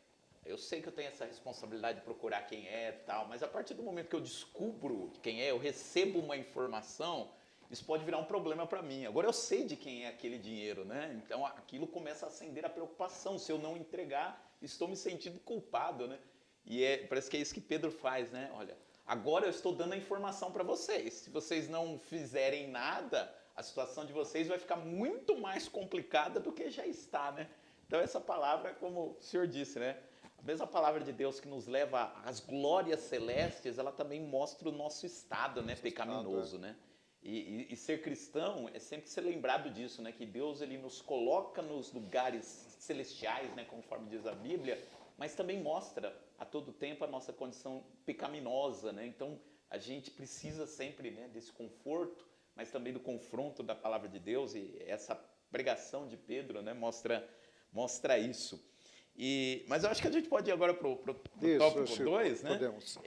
Eu sei que eu tenho essa responsabilidade de procurar quem é e tal, mas a partir do momento que eu descubro quem é, eu recebo uma informação, isso pode virar um problema para mim. Agora eu sei de quem é aquele dinheiro, né? Então aquilo começa a acender a preocupação. Se eu não entregar, estou me sentindo culpado, né? E parece que é isso que Pedro faz, né? Olha, agora eu estou dando a informação para vocês. Se vocês não fizerem nada, a situação de vocês vai ficar muito mais complicada do que já está, né? Então essa palavra, como o senhor disse, né? A mesma palavra de Deus que nos leva às glórias celestes, ela também mostra o nosso estado, né? Pecaminoso, né? E ser cristão é sempre ser lembrado disso, né? Que Deus ele nos coloca nos lugares celestiais, né? Conforme diz a Bíblia, mas também mostra a todo tempo a nossa condição pecaminosa, né? Então a gente precisa sempre, né, desse conforto, mas também do confronto da palavra de Deus, e essa pregação de Pedro, né, mostra isso. Mas eu acho que a gente pode ir agora para o tópico 2, né? Podemos.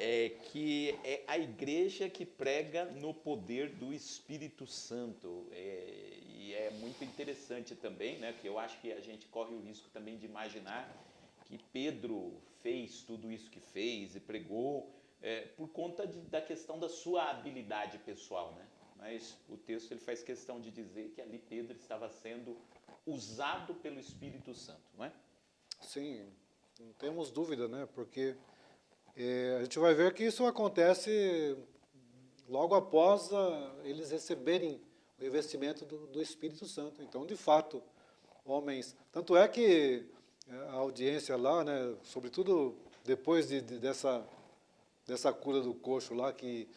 Que é a igreja que prega no poder do Espírito Santo. E é muito interessante também, né? Que eu acho que a gente corre o risco também de imaginar que Pedro fez tudo isso que fez e pregou por conta da questão da sua habilidade pessoal, né? Mas o texto ele faz questão de dizer que ali Pedro estava sendo usado pelo Espírito Santo, não é? Sim, não temos dúvida, né? Porque a gente vai ver que isso acontece logo após eles receberem o investimento do Espírito Santo. Então, de fato, homens... Tanto é que a audiência lá, né, sobretudo depois dessa cura do coxo lá, que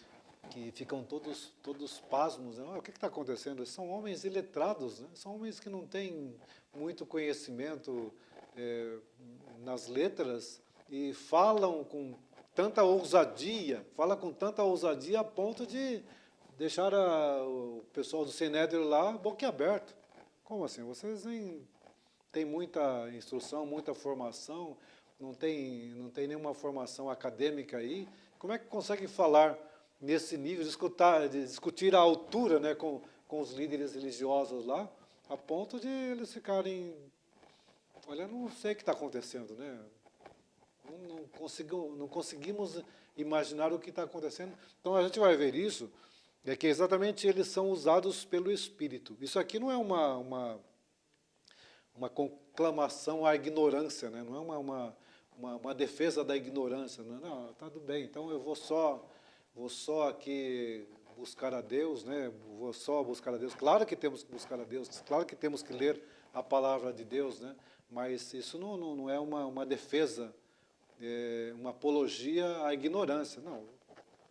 ficam todos pasmos, né? O que está acontecendo? São homens iletrados, né? São homens que não têm muito conhecimento nas letras e falam com tanta ousadia, a ponto de deixar o pessoal do Sinédrio lá boquiaberto. Como assim? Vocês nem têm muita instrução, muita formação, não tem nenhuma formação acadêmica aí. Como é que conseguem falar nesse nível, discutir a altura, né, com os líderes religiosos lá, a ponto de eles ficarem... Olha, não sei o que está acontecendo, né? Não conseguimos imaginar o que está acontecendo. Então a gente vai ver isso, é que exatamente eles são usados pelo Espírito. Isso aqui não é uma conclamação à ignorância, né? Não é uma defesa da ignorância. Não, tá tudo bem, então eu vou só aqui buscar a Deus, né? Vou só buscar a Deus. Claro que temos que buscar a Deus, claro que temos que ler a palavra de Deus, né? Mas isso não é uma defesa, uma apologia à ignorância. Não, o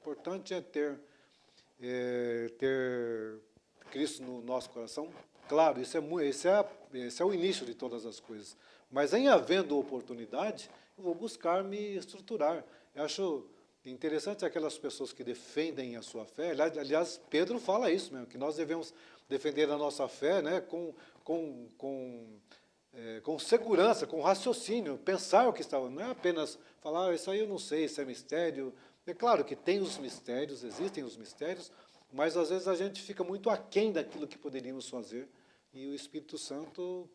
importante é ter Cristo no nosso coração. Claro, esse é o início de todas as coisas. Mas em havendo oportunidade, eu vou buscar me estruturar. Eu acho interessante aquelas pessoas que defendem a sua fé. Aliás, Pedro fala isso mesmo, que nós devemos defender a nossa fé, né, com segurança, com raciocínio, pensar o que está. Não é apenas falar, isso aí eu não sei, isso é mistério. É claro que tem os mistérios, existem os mistérios, mas às vezes a gente fica muito aquém daquilo que poderíamos fazer. E o Espírito Santo,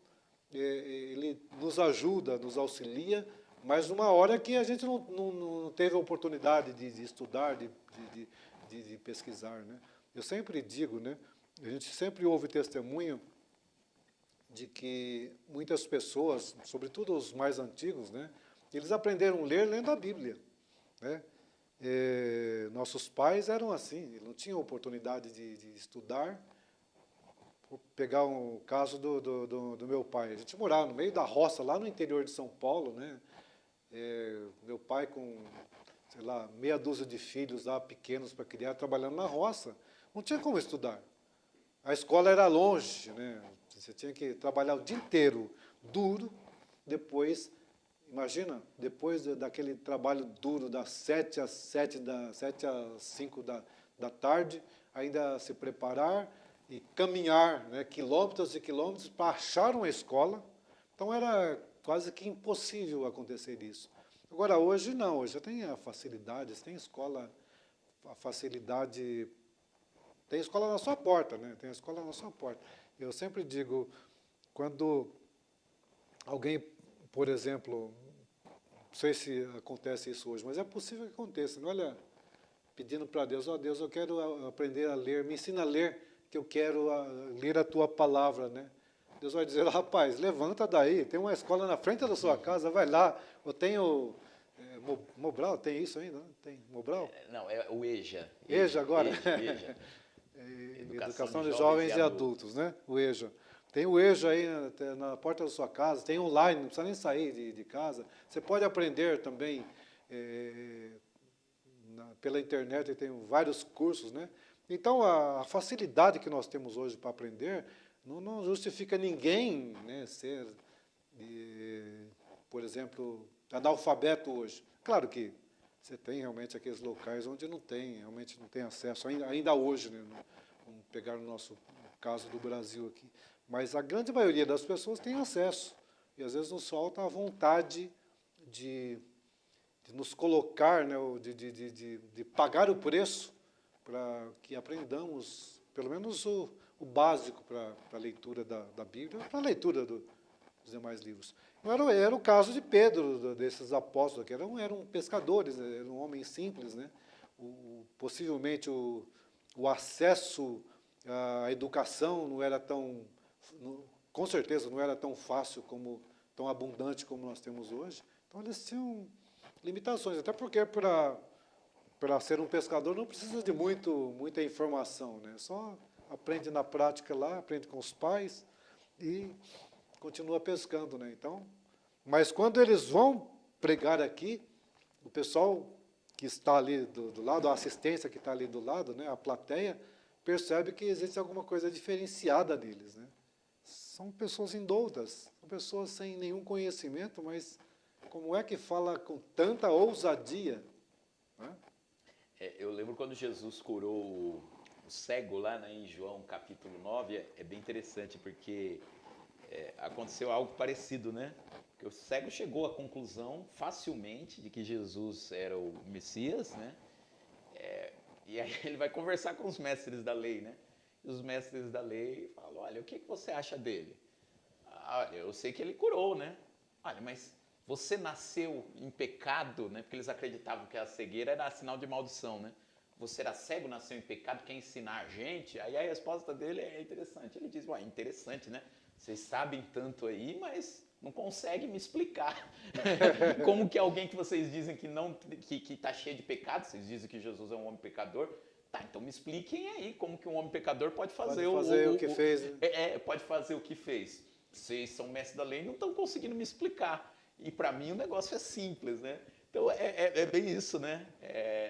ele nos ajuda, nos auxilia, mas numa hora que a gente não teve a oportunidade de estudar, de pesquisar, né? Eu sempre digo, né, a gente sempre ouve testemunho de que muitas pessoas, sobretudo os mais antigos, né, eles aprenderam a ler lendo a Bíblia, né? Nossos pais eram assim, não tinham oportunidade de estudar. Vou pegar um caso do meu pai. A gente morava no meio da roça, lá no interior de São Paulo, né? Meu pai com, sei lá, meia dúzia de filhos lá pequenos para criar, trabalhando na roça. Não tinha como estudar. A escola era longe, né? Você tinha que trabalhar o dia inteiro, duro. Depois, imagina, depois daquele trabalho duro, das 7 às 5 da tarde, ainda se preparar e caminhar, né, quilômetros e quilômetros para achar uma escola. Então era quase que impossível acontecer isso. Agora, hoje não, hoje tem a facilidade, tem escola, a facilidade, tem escola na sua porta, né? Tem escola na sua porta. Eu sempre digo, quando alguém, por exemplo, não sei se acontece isso hoje, mas é possível que aconteça, não? Olha, pedindo para Deus, ó Deus, eu quero aprender a ler, me ensina a ler, que eu quero ler a tua palavra, né? Deus vai dizer, rapaz, levanta daí, tem uma escola na frente da sua casa, vai lá. Eu tenho Mobral, tem isso ainda? Tem Mobral? Não, é o EJA. EJA agora? EJA. Educação de Jovens e Adultos, né? O EJA. Tem o EJA aí na porta da sua casa, tem online, não precisa nem sair de casa. Você pode aprender também pela internet, tem vários cursos, né? Então, a facilidade que nós temos hoje para aprender não justifica ninguém, né, ser, por exemplo, analfabeto hoje. Claro que você tem realmente aqueles locais onde realmente não tem acesso, ainda hoje, né? Vamos pegar o nosso caso do Brasil aqui. Mas a grande maioria das pessoas tem acesso. E às vezes nos falta a vontade de nos colocar, né, de pagar o preço para que aprendamos, pelo menos o básico para a leitura da Bíblia, para a leitura dos demais livros. Era o caso de Pedro, desses apóstolos, que eram pescadores, eram homens simples, né? Possivelmente o acesso à educação não era com certeza não era tão fácil, tão abundante como nós temos hoje. Então eles tinham limitações, até porque para ser um pescador não precisa de muita informação, né? Só aprende na prática lá, aprende com os pais e continua pescando, né? Então, mas quando eles vão pregar aqui, o pessoal que está ali do lado, a assistência que está ali do lado, né, a plateia, percebe que existe alguma coisa diferenciada neles, né? São pessoas indoutas, são pessoas sem nenhum conhecimento, mas como é que fala com tanta ousadia, né? Eu lembro quando Jesus curou o cego lá, né, em João capítulo 9, é bem interessante porque aconteceu algo parecido, né? Porque o cego chegou à conclusão facilmente de que Jesus era o Messias, né? E aí ele vai conversar com os mestres da lei, né? E os mestres da lei falam, olha, o que você acha dele? Olha, eu sei que ele curou, né? Olha, mas você nasceu em pecado, né? Porque eles acreditavam que a cegueira era sinal de maldição, né? Você era cego, nasceu em pecado, quer ensinar a gente? Aí a resposta dele é interessante. Ele diz, ué, interessante, né? Vocês sabem tanto aí, mas não conseguem me explicar. Como que alguém que vocês dizem que não que tá cheio de pecado, vocês dizem que Jesus é um homem pecador, tá, então me expliquem aí como que um homem pecador pode fazer, o que fez. Né? Pode fazer o que fez. Vocês são mestres da lei e não estão conseguindo me explicar. E para mim o negócio é simples, né? Então é bem isso, né?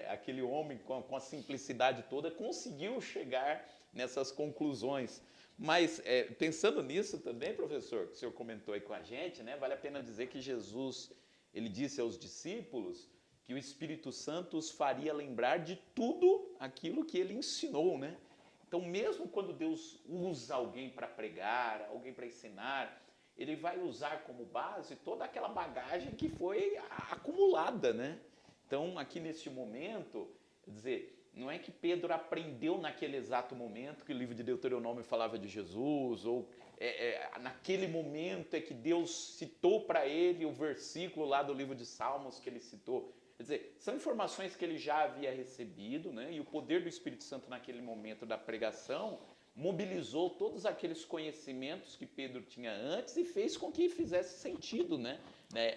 Aquele homem com a simplicidade toda conseguiu chegar nessas conclusões. Mas pensando nisso também, professor, que o senhor comentou aí com a gente, né? Vale a pena dizer que Jesus, ele disse aos discípulos que o Espírito Santo os faria lembrar de tudo aquilo que ele ensinou, né? Então, mesmo quando Deus usa alguém para pregar, alguém para ensinar, ele vai usar como base toda aquela bagagem que foi acumulada, né? Então, aqui neste momento, quer dizer, não é que Pedro aprendeu naquele exato momento que o livro de Deuteronômio falava de Jesus, ou naquele momento é que Deus citou para ele o versículo lá do livro de Salmos que ele citou. Quer dizer, são informações que ele já havia recebido, né? E o poder do Espírito Santo naquele momento da pregação mobilizou todos aqueles conhecimentos que Pedro tinha antes e fez com que fizesse sentido, né,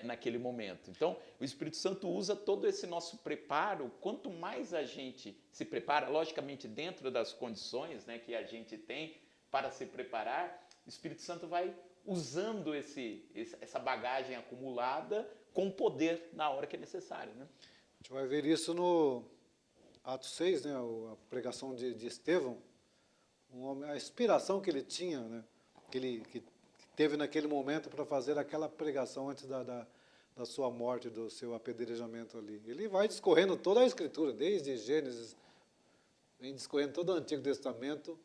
naquele momento. Então, o Espírito Santo usa todo esse nosso preparo. Quanto mais a gente se prepara, logicamente dentro das condições, né, que a gente tem para se preparar, o Espírito Santo vai usando essa bagagem acumulada com poder na hora que é necessário. Né? A gente vai ver isso no Atos 6, né, a pregação de Estevão. A inspiração que ele tinha, né, que teve naquele momento para fazer aquela pregação antes da sua morte, do seu apedrejamento ali. Ele vai discorrendo toda a Escritura, desde Gênesis, vem discorrendo todo o Antigo Testamento,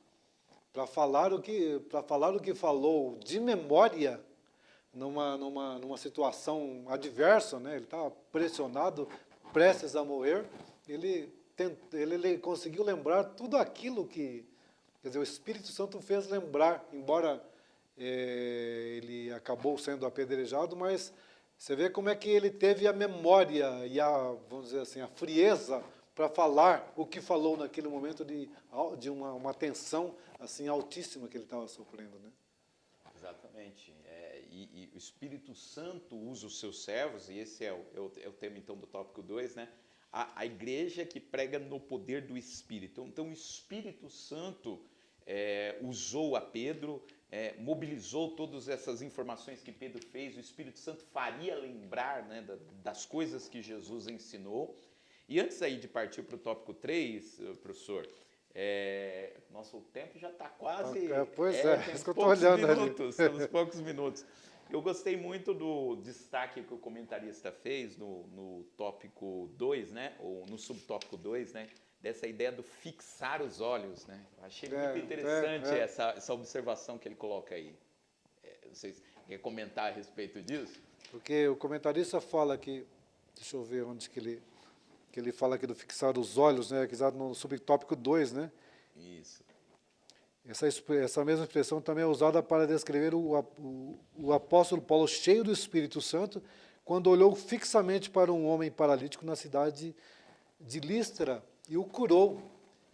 para falar o que falou de memória numa situação adversa, né? Ele estava pressionado, prestes a morrer, ele conseguiu lembrar tudo aquilo que... Quer dizer, o Espírito Santo fez lembrar, embora ele acabou sendo apedrejado, mas você vê como é que ele teve a memória e vamos dizer assim, a frieza para falar o que falou naquele momento de uma tensão assim, altíssima que ele estava sofrendo. Né? Exatamente. E o Espírito Santo usa os seus servos, e esse é o tema então do tópico 2, né? A igreja que prega no poder do Espírito. Então o Espírito Santo usou a Pedro, mobilizou todas essas informações que Pedro fez, o Espírito Santo faria lembrar, né, das coisas que Jesus ensinou. E antes aí de partir para o tópico 3, professor, nosso tempo já está quase... isso que eu estou olhando minutos, ali. Temos poucos minutos. Eu gostei muito do destaque que o comentarista fez no tópico 2, né, ou no subtópico 2, né, dessa ideia do fixar os olhos, né? Achei muito interessante essa observação que ele coloca aí. Vocês querem comentar a respeito disso? Porque o comentarista fala que, deixa eu ver onde que ele fala aqui do fixar os olhos, né, que está no subtópico 2, né? Isso. Essa mesma expressão também é usada para descrever o apóstolo Paulo cheio do Espírito Santo, quando olhou fixamente para um homem paralítico na cidade de Listra e o curou.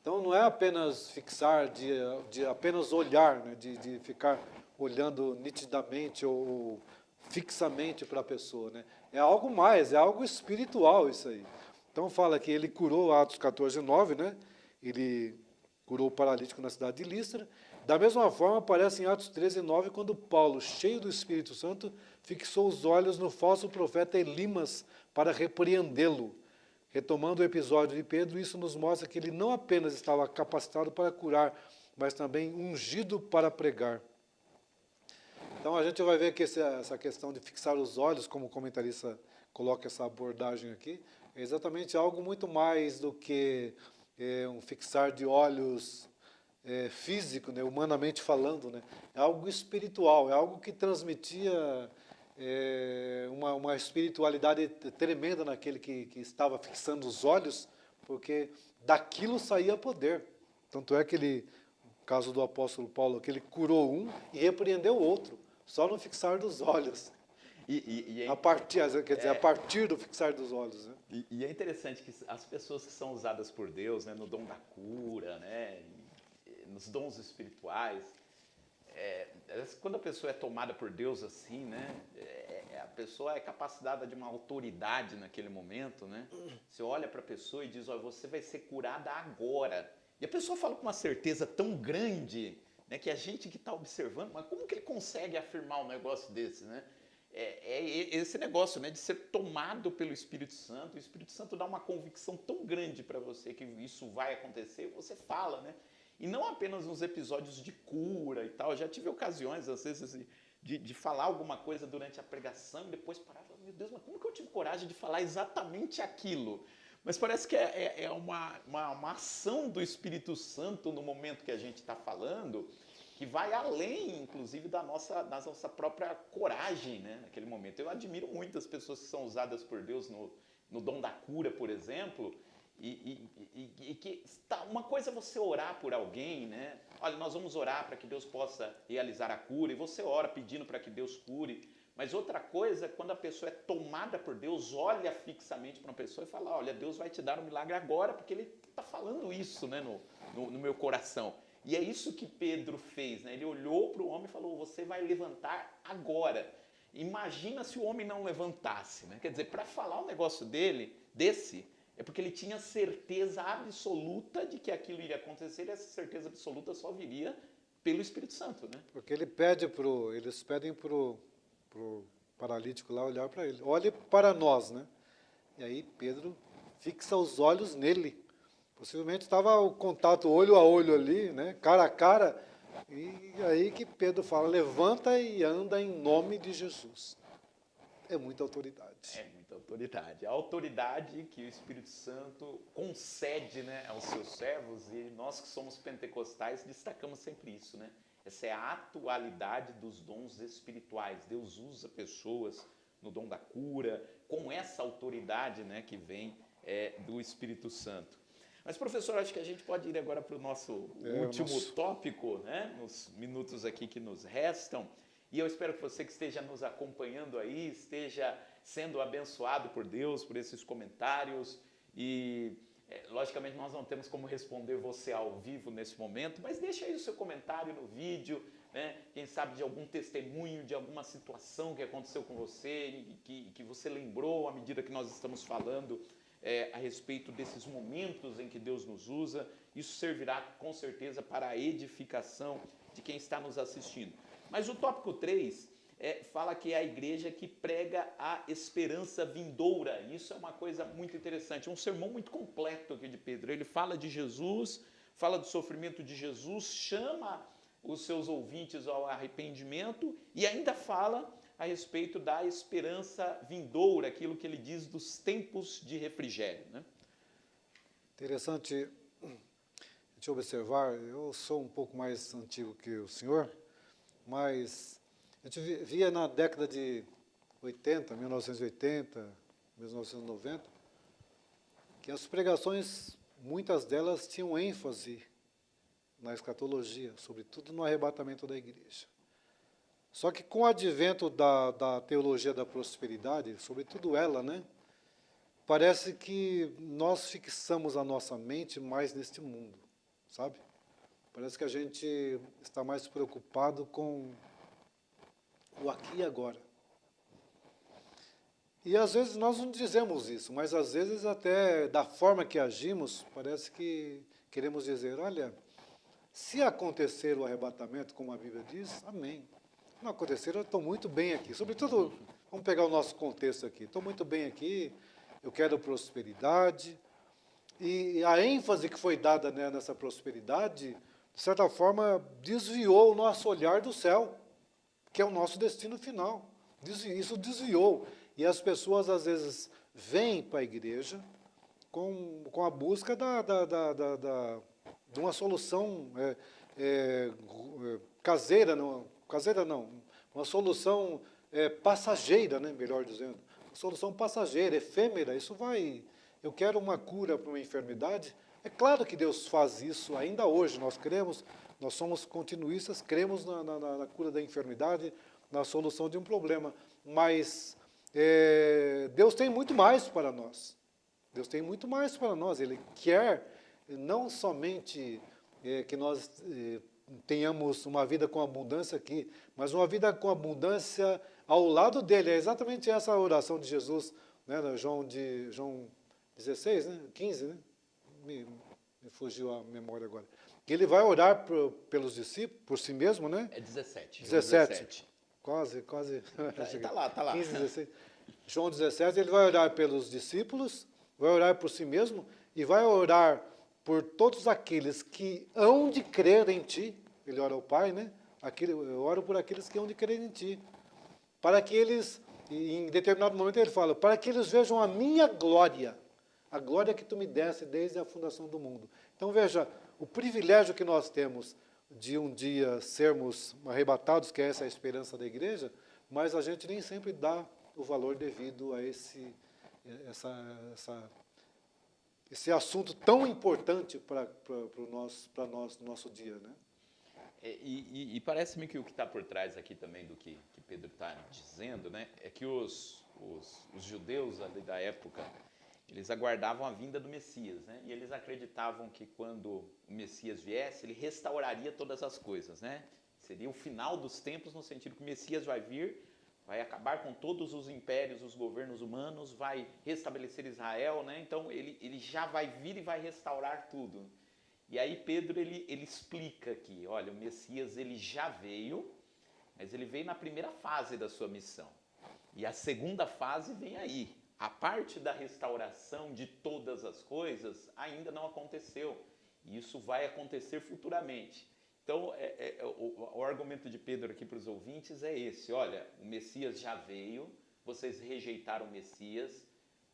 Então não é apenas fixar, de apenas olhar, né, de ficar olhando nitidamente ou fixamente para a pessoa. Né? É algo mais, é algo espiritual isso aí. Então fala que ele curou, Atos 14, 9, né? Ele curou o paralítico na cidade de Listra. Da mesma forma, aparece em Atos 13, 9, quando Paulo, cheio do Espírito Santo, fixou os olhos no falso profeta Elimas para repreendê-lo. Retomando o episódio de Pedro, isso nos mostra que ele não apenas estava capacitado para curar, mas também ungido para pregar. Então a gente vai ver que essa questão de fixar os olhos, como o comentarista coloca essa abordagem aqui, é exatamente algo muito mais do que um fixar de olhos físico, né, humanamente falando, né, é algo espiritual, é algo que transmitia uma espiritualidade tremenda naquele que estava fixando os olhos, porque daquilo saía poder. Tanto é que no caso do apóstolo Paulo, que ele curou um e repreendeu o outro, só no fixar dos olhos. A partir, quer dizer, a partir do fixar dos olhos, né? E é interessante que as pessoas que são usadas por Deus, né, no dom da cura, né, nos dons espirituais, quando a pessoa é tomada por Deus assim, né, a pessoa é capacitada de uma autoridade naquele momento, né? Você olha para a pessoa e diz, olha, você vai ser curada agora. E a pessoa fala com uma certeza tão grande, né, que a gente que está observando, mas como que ele consegue afirmar um negócio desse, né? Esse negócio, né, de ser tomado pelo Espírito Santo. O Espírito Santo dá uma convicção tão grande para você que isso vai acontecer, você fala, né? E não apenas nos episódios de cura e tal. Eu já tive ocasiões, às vezes, de falar alguma coisa durante a pregação e depois parar e falar, meu Deus, mas como que eu tive coragem de falar exatamente aquilo? Mas parece que é uma ação do Espírito Santo no momento que a gente está falando, que vai além, inclusive, da nossa própria coragem, né, naquele momento. Eu admiro muito as pessoas que são usadas por Deus no dom da cura, por exemplo, e que uma coisa é você orar por alguém, né? Olha, nós vamos orar para que Deus possa realizar a cura, e você ora pedindo para que Deus cure. Mas outra coisa é quando a pessoa é tomada por Deus, olha fixamente para uma pessoa e fala, olha, Deus vai te dar um milagre agora, porque Ele está falando isso, né, no meu coração. E é isso que Pedro fez, né? Ele olhou para o homem e falou, você vai levantar agora. Imagina se o homem não levantasse, né? Quer dizer, para falar um negócio desse, é porque ele tinha certeza absoluta de que aquilo iria acontecer, e essa certeza absoluta só viria pelo Espírito Santo, né? Porque eles pedem pro paralítico lá olhar para ele. Olhe para nós, né? E aí Pedro fixa os olhos nele. Possivelmente estava o contato olho a olho ali, né? Cara a cara. E aí que Pedro fala, levanta e anda em nome de Jesus. É muita autoridade. É muita autoridade. A autoridade que o Espírito Santo concede, né, aos seus servos, e nós que somos pentecostais destacamos sempre isso, né? Essa é a atualidade dos dons espirituais. Deus usa pessoas no dom da cura, com essa autoridade, né, que vem do Espírito Santo. Mas, professor, acho que a gente pode ir agora para o nosso último tópico, né, nos minutos aqui que nos restam. E eu espero que você que esteja nos acompanhando aí, esteja sendo abençoado por Deus, por esses comentários. E, logicamente, nós não temos como responder você ao vivo nesse momento, mas deixa aí o seu comentário no vídeo, né? Quem sabe de algum testemunho, de alguma situação que aconteceu com você, que você lembrou à medida que nós estamos falando a respeito desses momentos em que Deus nos usa. Isso servirá com certeza para a edificação de quem está nos assistindo. Mas o tópico 3 fala que é a igreja que prega a esperança vindoura. Isso é uma coisa muito interessante, um sermão muito completo aqui de Pedro. Ele fala de Jesus, fala do sofrimento de Jesus, chama os seus ouvintes ao arrependimento e ainda fala a respeito da esperança vindoura, aquilo que ele diz dos tempos de refrigério, né? Interessante, deixa eu observar, eu sou um pouco mais antigo que o senhor, mas a gente via na década de 80, 1980, 1990, que as pregações, muitas delas tinham ênfase na escatologia, sobretudo no arrebatamento da igreja. Só que com o advento da teologia da prosperidade, sobretudo ela, né, parece que nós fixamos a nossa mente mais neste mundo, sabe? Parece que a gente está mais preocupado com o aqui e agora. E às vezes nós não dizemos isso, mas às vezes até da forma que agimos, parece que queremos dizer, olha, se acontecer o arrebatamento, como a Bíblia diz, amém. Não acontecer, eu estou muito bem aqui. Sobretudo, vamos pegar o nosso contexto aqui. Estou muito bem aqui, eu quero prosperidade. E a ênfase que foi dada, né, nessa prosperidade, de certa forma, desviou o nosso olhar do céu, que é o nosso destino final. Isso desviou. E as pessoas, às vezes, vêm para a igreja com a busca de uma solução caseira, não, uma solução passageira, né, melhor dizendo. Uma solução passageira, efêmera. Eu quero uma cura para uma enfermidade. É claro que Deus faz isso ainda hoje. Nós somos continuistas, cremos na cura da enfermidade, na solução de um problema. mas Deus tem muito mais para nós. Deus tem muito mais para nós. Ele quer não somente que nós tenhamos uma vida com abundância aqui, mas uma vida com abundância ao lado dele. É exatamente essa a oração de Jesus, né, João 16, né, 15, né? Me fugiu a memória agora. Que ele vai orar pelos discípulos, por si mesmo, né? É 17. 17. Quase. Tá lá. 15, 16. João 17, ele vai orar pelos discípulos, vai orar por si mesmo e vai orar por todos aqueles que hão de crer em ti. Ele ora ao Pai, né? Eu oro por aqueles que hão de crer em ti. Para que eles, em determinado momento ele fala, para que eles vejam a minha glória, a glória que tu me deste desde a fundação do mundo. Então veja, o privilégio que nós temos de um dia sermos arrebatados, que é essa a esperança da igreja, mas a gente nem sempre dá o valor devido a esse assunto tão importante para nós no nosso dia, né? E parece-me que o que está por trás aqui também do que Pedro está dizendo, né, é que os judeus ali da época, eles aguardavam a vinda do Messias, né? E eles acreditavam que quando o Messias viesse, ele restauraria todas as coisas, né? Seria o final dos tempos, no sentido que o Messias vai vir, vai acabar com todos os impérios, os governos humanos, vai restabelecer Israel, né? Então ele já vai vir e vai restaurar tudo. E aí Pedro ele explica aqui, olha, o Messias ele já veio, mas ele veio na primeira fase da sua missão. E a segunda fase vem aí. A parte da restauração de todas as coisas ainda não aconteceu. E isso vai acontecer futuramente. Então, o argumento de Pedro aqui para os ouvintes é esse. Olha, o Messias já veio, vocês rejeitaram o Messias,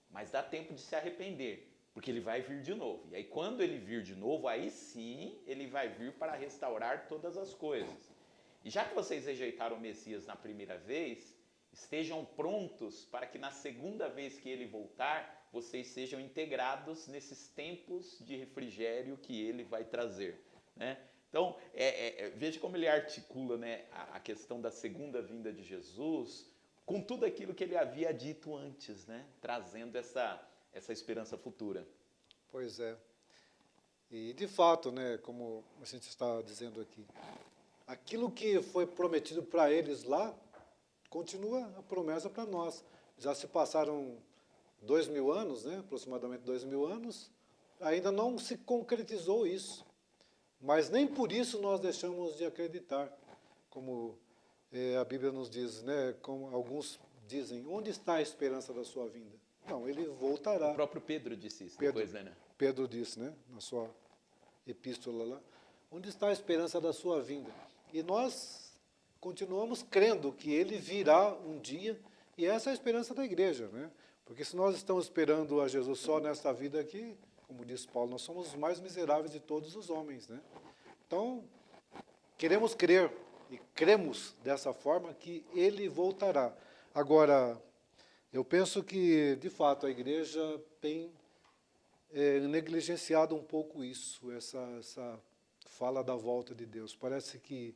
mas dá tempo de se arrepender, porque ele vai vir de novo. E aí, quando ele vir de novo, aí sim, ele vai vir para restaurar todas as coisas. E já que vocês rejeitaram o Messias na primeira vez, estejam prontos para que na segunda vez que ele voltar, vocês sejam integrados nesses tempos de refrigério que ele vai trazer, né? Então, veja como ele articula, né, a questão da segunda vinda de Jesus com tudo aquilo que ele havia dito antes, né, trazendo essa esperança futura. Pois é. E, de fato, né, como a gente está dizendo aqui, aquilo que foi prometido para eles lá, continua a promessa para nós. Já se passaram 2000 anos, né, aproximadamente 2000 anos, ainda não se concretizou isso. Mas nem por isso nós deixamos de acreditar, como a Bíblia nos diz, né, como alguns dizem, onde está a esperança da sua vinda? Não, ele voltará. O próprio Pedro disse isso depois, né? Pedro disse, né, na sua epístola lá, onde está a esperança da sua vinda? E nós continuamos crendo que ele virá um dia, e essa é a esperança da igreja, né? Porque se nós estamos esperando a Jesus só nesta vida aqui, como diz Paulo, nós somos os mais miseráveis de todos os homens, né? Então, queremos crer e cremos dessa forma que ele voltará. Agora, eu penso que, de fato, a igreja tem negligenciado um pouco isso, essa fala da volta de Deus. Parece que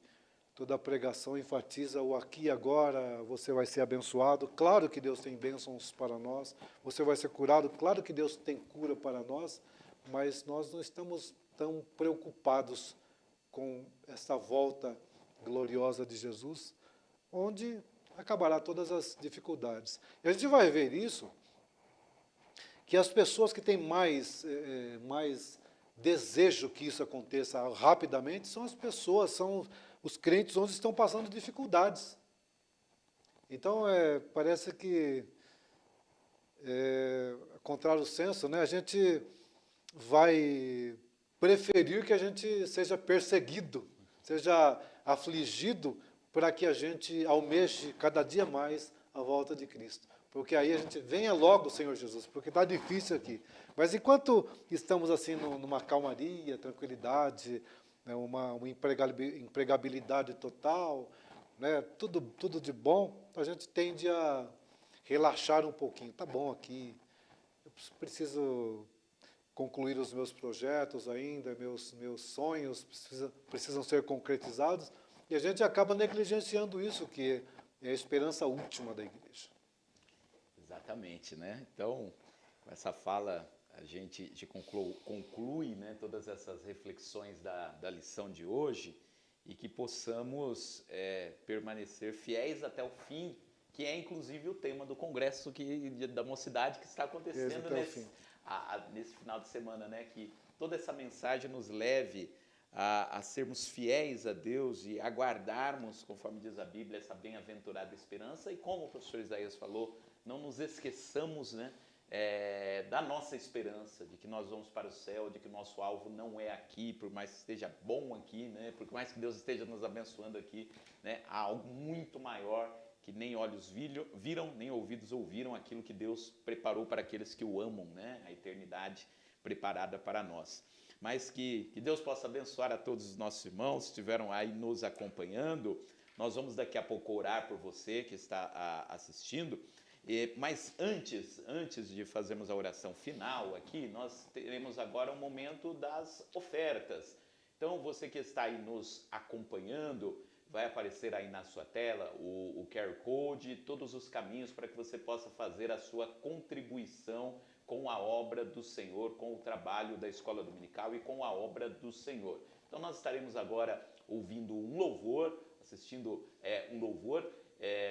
toda a pregação enfatiza o aqui e agora, você vai ser abençoado. Claro que Deus tem bênçãos para nós. Você vai ser curado. Claro que Deus tem cura para nós. Mas nós não estamos tão preocupados com essa volta gloriosa de Jesus, onde acabará todas as dificuldades. E a gente vai ver isso, que as pessoas que têm mais desejo que isso aconteça rapidamente são as pessoas, são os crentes onde estão passando dificuldades. Então, parece que, contrário ao senso, né, a gente vai preferir que a gente seja perseguido, seja afligido, para que a gente almeje cada dia mais a volta de Cristo. Porque aí a gente, venha logo, Senhor Jesus, porque está difícil aqui. Mas enquanto estamos assim numa calmaria, tranquilidade, né, uma empregabilidade total, né, tudo de bom, a gente tende a relaxar um pouquinho. Está bom aqui, eu preciso concluir os meus projetos ainda, meus sonhos precisam ser concretizados, e a gente acaba negligenciando isso, que é a esperança última da igreja. Exatamente, né? Então, com essa fala, a gente conclui, né, todas essas reflexões da lição de hoje e que possamos permanecer fiéis até o fim, que é inclusive o tema do congresso da mocidade que está acontecendo nesse final de semana, né? Que toda essa mensagem nos leve a sermos fiéis a Deus e aguardarmos, conforme diz a Bíblia, essa bem-aventurada esperança. E como o professor Isaías falou, não nos esqueçamos, né, da nossa esperança, de que nós vamos para o céu, de que o nosso alvo não é aqui, por mais que esteja bom aqui, né, por mais que Deus esteja nos abençoando aqui, né, há algo muito maior que nem olhos viram, nem ouvidos ouviram, aquilo que Deus preparou para aqueles que o amam, né, a eternidade preparada para nós. Mas que Deus possa abençoar a todos os nossos irmãos que estiveram aí nos acompanhando. Nós vamos daqui a pouco orar por você que está assistindo. Mas antes de fazermos a oração final aqui, nós teremos agora um momento das ofertas. Então, você que está aí nos acompanhando, vai aparecer aí na sua tela o QR Code, todos os caminhos para que você possa fazer a sua contribuição com a obra do Senhor, com o trabalho da Escola Dominical e com a obra do Senhor. Então, nós estaremos agora ouvindo um louvor, assistindo um louvor,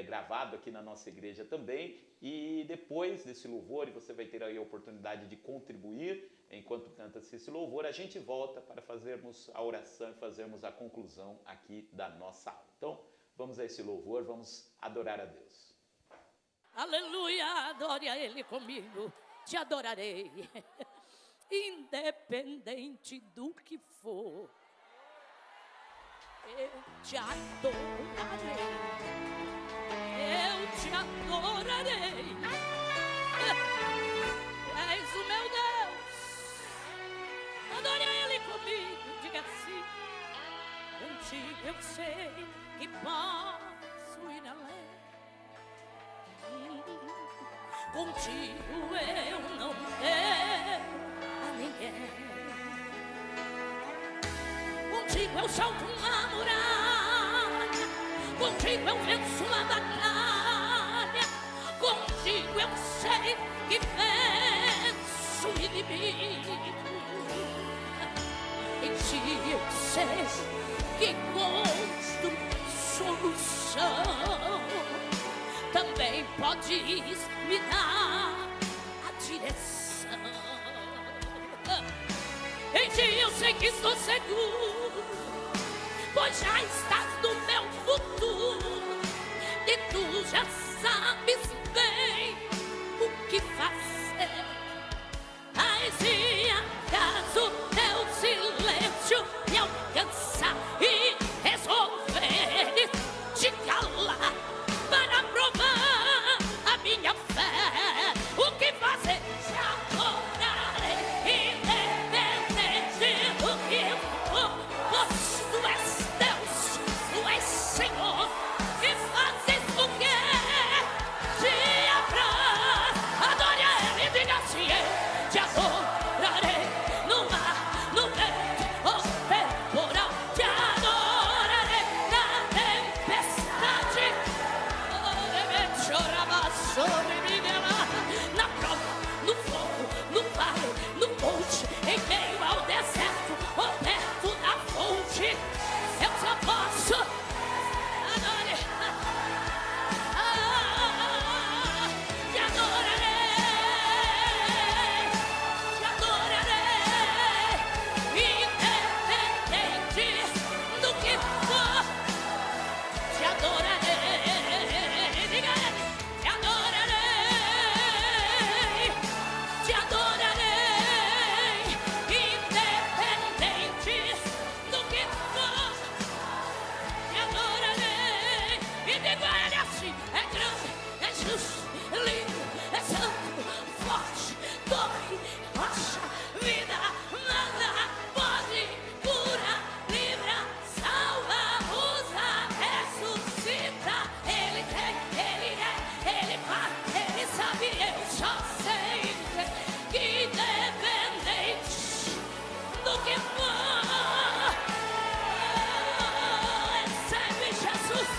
gravado aqui na nossa igreja também, e depois desse louvor, e você vai ter aí a oportunidade de contribuir, enquanto canta-se esse louvor, a gente volta para fazermos a oração e fazermos a conclusão aqui da nossa aula. Então, vamos a esse louvor, vamos adorar a Deus. Aleluia, adore a Ele comigo, te adorarei, independente do que for, eu te adorarei. Eu te adorarei, és o meu Deus, adore a Ele comigo, diga assim, contigo eu sei que posso ir além, contigo eu não temo a ninguém, contigo eu salto uma muralha, contigo eu venço uma batalha, contigo eu sei que venço o inimigo, em ti eu sei que encontro solução, também podes me dar a direção, em ti eu sei que estou seguro, pois já estás no meu futuro, e tu já sabes bem o que fazer. Ai, se acaso teu silêncio me alcançar e resolveres te calar para provar a minha fé, o que fazer? Te adorarei, independente do que for, pois tu és Deus, tu és Senhor, que fazes o que te apraz. Adore a Ele, diga assim, eu te adorarei, no mar, no vento, ou temporal, te adorarei na tempestade, na prova, no fogo, no vale, no monte, em meio ao deserto, ou perto da fonte, eu só posso adore, te adorarei, independente do que for, te adorarei, diga te adorarei, independente do que for, te adorarei, e digo a Ele assim, é grande, é justo, é lindo, é santo, forte, torre, rocha, vida, nada pode, cura, livra, salva, usa, ressuscita, Ele tem, Ele é, Ele faz, Ele sabe, eu só sei que independente do que for, recebe Jesus,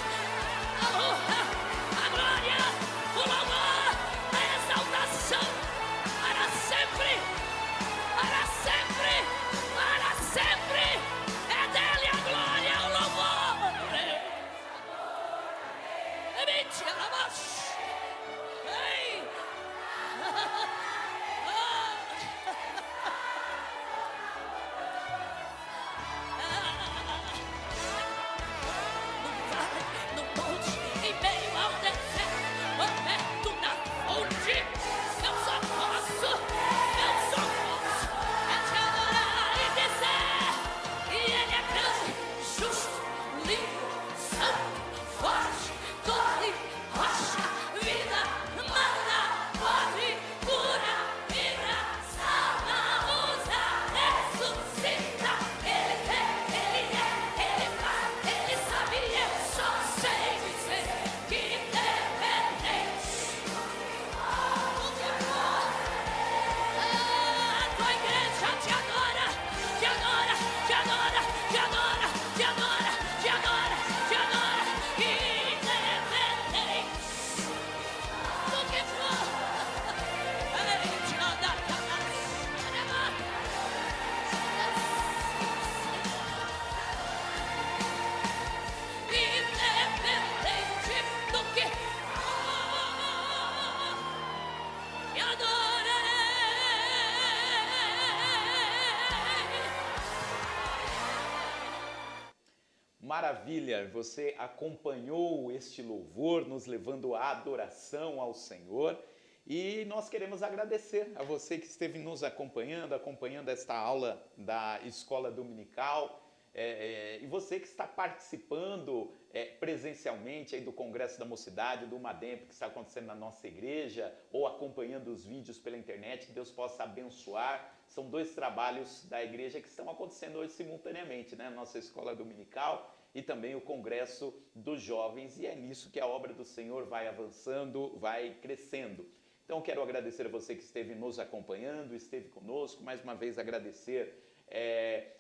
Maravilha, você acompanhou este louvor, nos levando à adoração ao Senhor. E nós queremos agradecer a você que esteve nos acompanhando esta aula da Escola Dominical. E você que está participando presencialmente aí do Congresso da Mocidade, do Mademp, que está acontecendo na nossa igreja, ou acompanhando os vídeos pela internet, que Deus possa abençoar. São 2 trabalhos da igreja que estão acontecendo hoje simultaneamente, né? Nossa Escola Dominical e também o Congresso dos Jovens, e é nisso que a obra do Senhor vai avançando, vai crescendo. Então quero agradecer a você que esteve nos acompanhando, esteve conosco, mais uma vez agradecer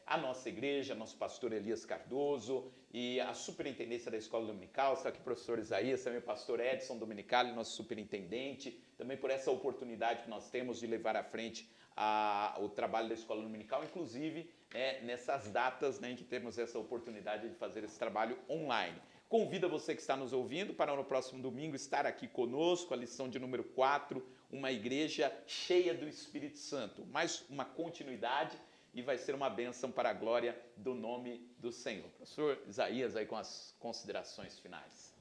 a nossa igreja, nosso pastor Elias Cardoso e a superintendência da Escola Dominical, está aqui o professor Isaías, também o pastor Edson Dominicali, nosso superintendente, também por essa oportunidade que nós temos de levar à frente o trabalho da Escola Dominical, inclusive nessas datas, né, em que temos essa oportunidade de fazer esse trabalho online. Convido você que está nos ouvindo para no próximo domingo estar aqui conosco, a lição de número 4, uma igreja cheia do Espírito Santo, mais uma continuidade, e vai ser uma bênção para a glória do nome do Senhor. Professor Isaías, aí com as considerações finais.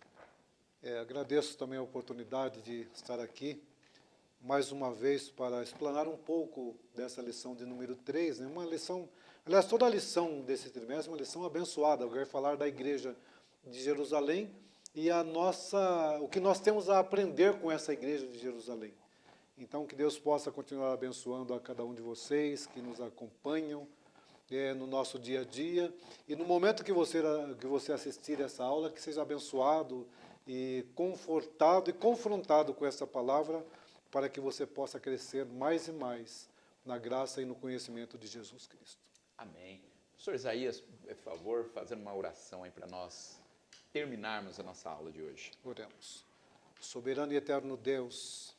Agradeço também a oportunidade de estar aqui, mais uma vez, para explanar um pouco dessa lição de número 3, né? Uma lição, aliás, toda a lição desse trimestre é uma lição abençoada. Eu quero falar da igreja de Jerusalém e o que nós temos a aprender com essa igreja de Jerusalém. Então, que Deus possa continuar abençoando a cada um de vocês que nos acompanham no nosso dia a dia. E no momento que você assistir essa aula, que seja abençoado e confortado e confrontado com essa palavra, para que você possa crescer mais e mais na graça e no conhecimento de Jesus Cristo. Amém. Professor Isaías, por favor, fazendo uma oração aí para nós terminarmos a nossa aula de hoje. Oremos. Soberano e eterno Deus,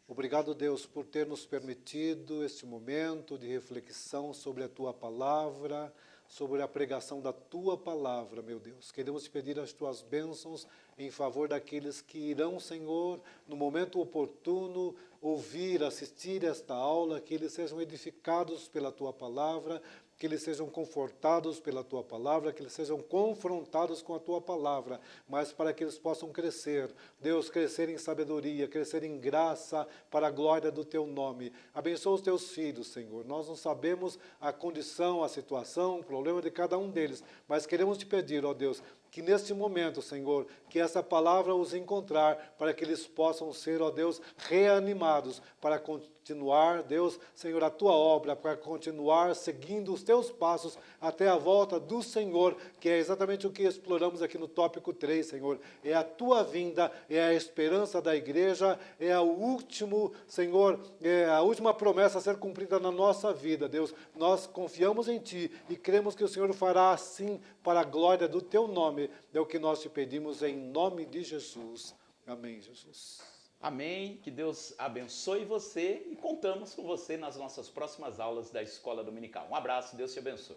obrigado, Deus, por ter nos permitido este momento de reflexão sobre a Tua Palavra, sobre a pregação da Tua Palavra, meu Deus. Queremos te pedir as Tuas bênçãos em favor daqueles que irão, Senhor, no momento oportuno, ouvir, assistir esta aula, que eles sejam edificados pela Tua Palavra, que eles sejam confortados pela Tua Palavra, que eles sejam confrontados com a Tua Palavra, mas para que eles possam crescer, Deus, crescer em sabedoria, crescer em graça, para a glória do Teu nome. Abençoa os Teus filhos, Senhor. Nós não sabemos a condição, a situação, o problema de cada um deles, mas queremos Te pedir, ó Deus, que neste momento, Senhor, que essa palavra os encontrar, para que eles possam ser, ó Deus, reanimados, para continuar, Deus, Senhor, a Tua obra, para continuar seguindo os Teus passos até a volta do Senhor, que é exatamente o que exploramos aqui no tópico 3, Senhor. É a Tua vinda, é a esperança da igreja, é o último, Senhor, é a última promessa a ser cumprida na nossa vida, Deus. Nós confiamos em Ti e cremos que o Senhor fará assim para a glória do Teu nome. É o que nós te pedimos em nome de Jesus. Amém, Jesus. Amém. Que Deus abençoe você e contamos com você nas nossas próximas aulas da Escola Dominical. Um abraço, Deus te abençoe.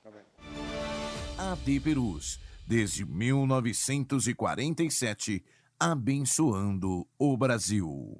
Amém. AD Perus, desde 1947, abençoando o Brasil.